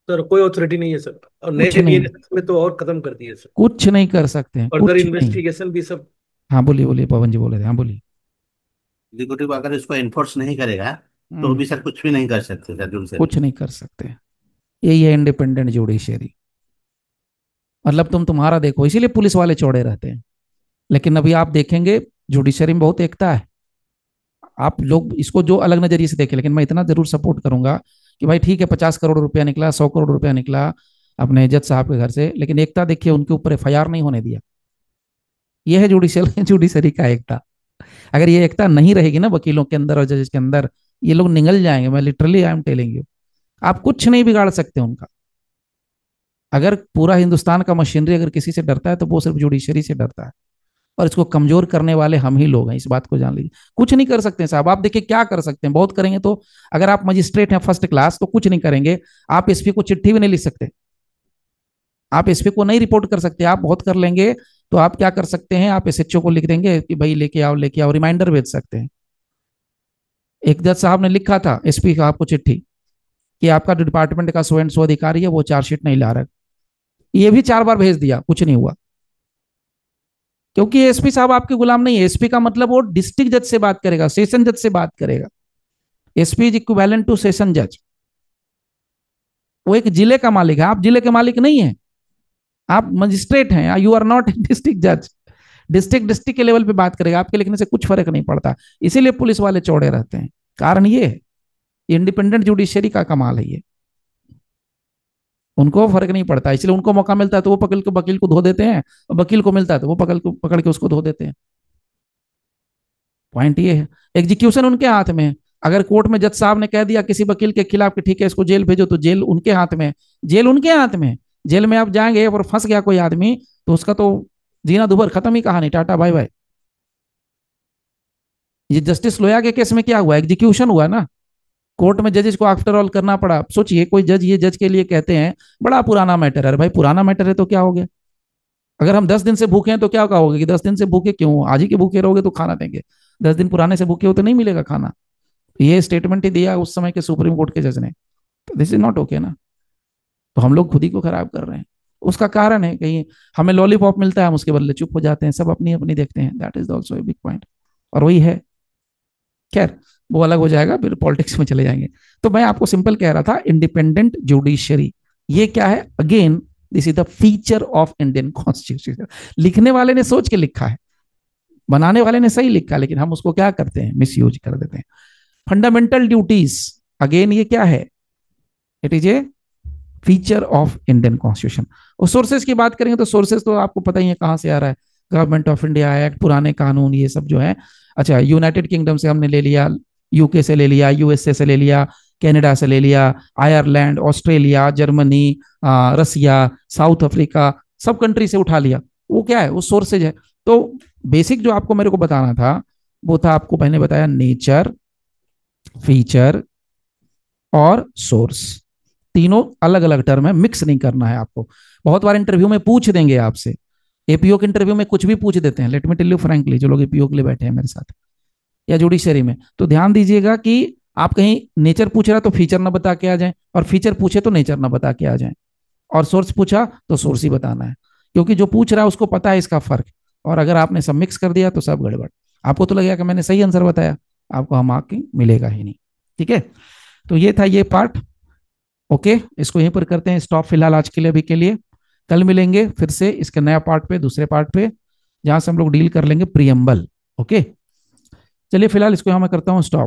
सर कोई ऑथोरिटी नहीं है सर, और नए कुछ नहीं, में तो और खत्म कर दिए सर, कुछ नहीं कर सकते हैं, फर्दर कुछ नहीं। इन्वेस्टिगेशन भी सब। हाँ बोलिए बोलिए, पवन जी बोले थे, हाँ बोलिए। एग्जीक्यूटिव अगर इसको एनफोर्स नहीं करेगा तो हम्म, भी सर कुछ भी नहीं कर सकते सर जुडिशरी। कुछ नहीं कर सकते। यही है इंडिपेंडेंट जुडिशरी। मतलब तुम्हारा देखो, इसीलिए पुलिस वाले चौड़े रहते हैं। लेकिन अभी आप देखेंगे जुडिशरी में बहुत एकता है। आप लोग इसको जो अलग नजरिए से देखें, लेकिन मैं इतना जरूर सपोर्ट करूंगा कि भाई ठीक है, 50 करोड़ रुपया निकला, 100 करोड़ रुपया निकला अपने जज साहब के घर से, लेकिन एकता देखिए, उनके ऊपर एफआईआर नहीं होने दिया। यह है जुडिशियल जुडिशरी का एकता। अगर ये एकता नहीं रहेगी ना वकीलों के अंदर और जजेस के अंदर, ये लोग निगल जाएंगे, मैं literally I am telling you. आप कुछ नहीं बिगाड़ सकते उनका। अगर पूरा हिंदुस्तान का मशीनरी अगर किसी से डरता है तो वो सिर्फ जुडिशरी से डरता है, और इसको कमजोर करने वाले हम ही लोग हैं, इस बात को जान लीजिए। कुछ नहीं कर सकते साहब, आप देखिए क्या कर सकते हैं, बहुत करेंगे तो। अगर आप मजिस्ट्रेट हैं फर्स्ट क्लास तो कुछ नहीं करेंगे, आप एसपी को चिट्ठी भी नहीं लिख सकते, आप एसपी को नहीं रिपोर्ट कर सकते। आप बहुत कर लेंगे तो आप क्या कर सकते हैं, आप एसएचओ को लिख देंगे कि भाई लेके आओ लेके आओ, रिमाइंडर भेज सकते हैं। एक जज साहब ने लिखा था एसपी का आपको चिट्ठी कि आपका डिपार्टमेंट का सो एंड सो अधिकारी है वो चार्जशीट नहीं ला रहा, ये भी 4 बार भेज दिया, कुछ नहीं हुआ। क्योंकि एसपी साहब आपके गुलाम नहीं है। एसपी का मतलब वो डिस्ट्रिक्ट जज से बात करेगा, सेशन जज से बात करेगा। SP is equivalent to session जज, वो एक जिले का मालिक है, आप जिले के मालिक नहीं है, आप मजिस्ट्रेट हैं, यू आर नॉट डिस्ट्रिक्ट जज। डिस्ट्रिक्ट के लेवल पे बात करेगा, आपके लिखने से कुछ फर्क नहीं पड़ता। इसीलिए पुलिस वाले चौड़े रहते हैं, कारण ये है, इंडिपेंडेंट जुडिशरी का कमाल है ये, उनको फर्क नहीं पड़ता। इसलिए उनको मौका मिलता है तो वो पकड़ के वकील को धो देते हैं, और वकील को मिलता है तो वो पकड़ के उसको धो देते हैं। पॉइंट ये है, एग्जीक्यूशन उनके हाथ में है। अगर कोर्ट में जज साहब ने कह दिया किसी वकील के खिलाफ कि ठीक है इसको जेल भेजो, तो जेल उनके हाथ में, जेल उनके हाथ में। जेल में आप जाएंगे और फंस गया कोई आदमी तो उसका तो जीना दुभर, खत्म ही कहानी, टाटा बाय बाय। ये जस्टिस लोया के केस में क्या हुआ, एग्जीक्यूशन हुआ ना, कोर्ट में जजेस को आफ्टर ऑल करना पड़ा। सोचिए कोई जज ये जज के लिए कहते हैं बड़ा पुराना मैटर है, भाई पुराना मैटर है तो क्या हो गया, अगर हम 10 दिन से भूखे हैं तो क्या कहोगे कि 10 दिन से भूखे क्यों, आज ही के भूखे रहोगे तो खाना देंगे, 10 दिन पुराने से भूखे हो तो नहीं मिलेगा खाना। ये स्टेटमेंट ही दिया उस समय के सुप्रीम कोर्ट के जज ने, तो दिस इज नॉट ओके ना। तो हम लोग खुद ही को खराब कर रहे हैं। उसका कारण है कहीं हमें लॉलीपॉप मिलता है, हम उसके बदले चुप हो जाते हैं, सब अपनी अपनी देखते हैं, that is also a big point. और वही है, खैर वो अलग हो जाएगा, फिर पॉलिटिक्स में चले जाएंगे। तो मैं आपको सिंपल कह रहा था, इंडिपेंडेंट जुडिशरी ये क्या है, again this is the feature of Indian constitution. लिखने वाले ने सोच के लिखा है, बनाने वाले ने सही लिखा, लेकिन हम उसको क्या करते हैं, मिस यूज कर देते हैं। फंडामेंटल ड्यूटीज, अगेन ये क्या है, it is a feature of Indian constitution. और सोर्सेज की बात करेंगे तो सोर्सेज तो आपको पता ही है कहां से आ रहा है, गवर्नमेंट ऑफ इंडिया एक्ट, पुराने कानून, ये सब जो है। अच्छा, यूनाइटेड किंगडम से हमने ले लिया, यूके से ले लिया, यूएसए से ले लिया, कनाडा से ले लिया, आयरलैंड, ऑस्ट्रेलिया, जर्मनी, रसिया, साउथ अफ्रीका, सब कंट्री से उठा लिया। वो क्या है, वो सोर्सेज है। तो बेसिक जो आपको मेरे को बताना था वो था, आपको मैंने बताया नेचर, फीचर और सोर्स, तीनों अलग अलग टर्म है, मिक्स नहीं करना है आपको। बहुत बार इंटरव्यू में पूछ देंगे आपसे, एपीओ के इंटरव्यू में कुछ भी पूछ देते हैं, let me tell you frankly, जो लोग एपीओ के लिए बैठे हैं मेरे साथ या जुडिशरी में, तो ध्यान दीजिएगा कि आप कहीं नेचर पूछ रहा तो फीचर ना बता के आ जाए, और फीचर पूछे तो नेचर ना बता के आ जाए, और सोर्स पूछा तो सोर्स ही बताना है, क्योंकि जो पूछ रहा है उसको पता है इसका फर्क। और अगर आपने सब मिक्स कर दिया तो सब गड़बड़, आपको तो लगेगा कि मैंने सही आंसर बताया, आपको हम मार्किंग मिलेगा ही नहीं। ठीक है, तो ये था ये पार्ट। ओके, इसको यहीं पर करते हैं स्टॉप फिलहाल आज के लिए, अभी के लिए। कल मिलेंगे फिर से इसके नया पार्ट पे, दूसरे पार्ट पे, जहां से हम लोग डील कर लेंगे प्रियम्बल। ओके, चलिए फिलहाल इसको यहां मैं करता हूं स्टॉप।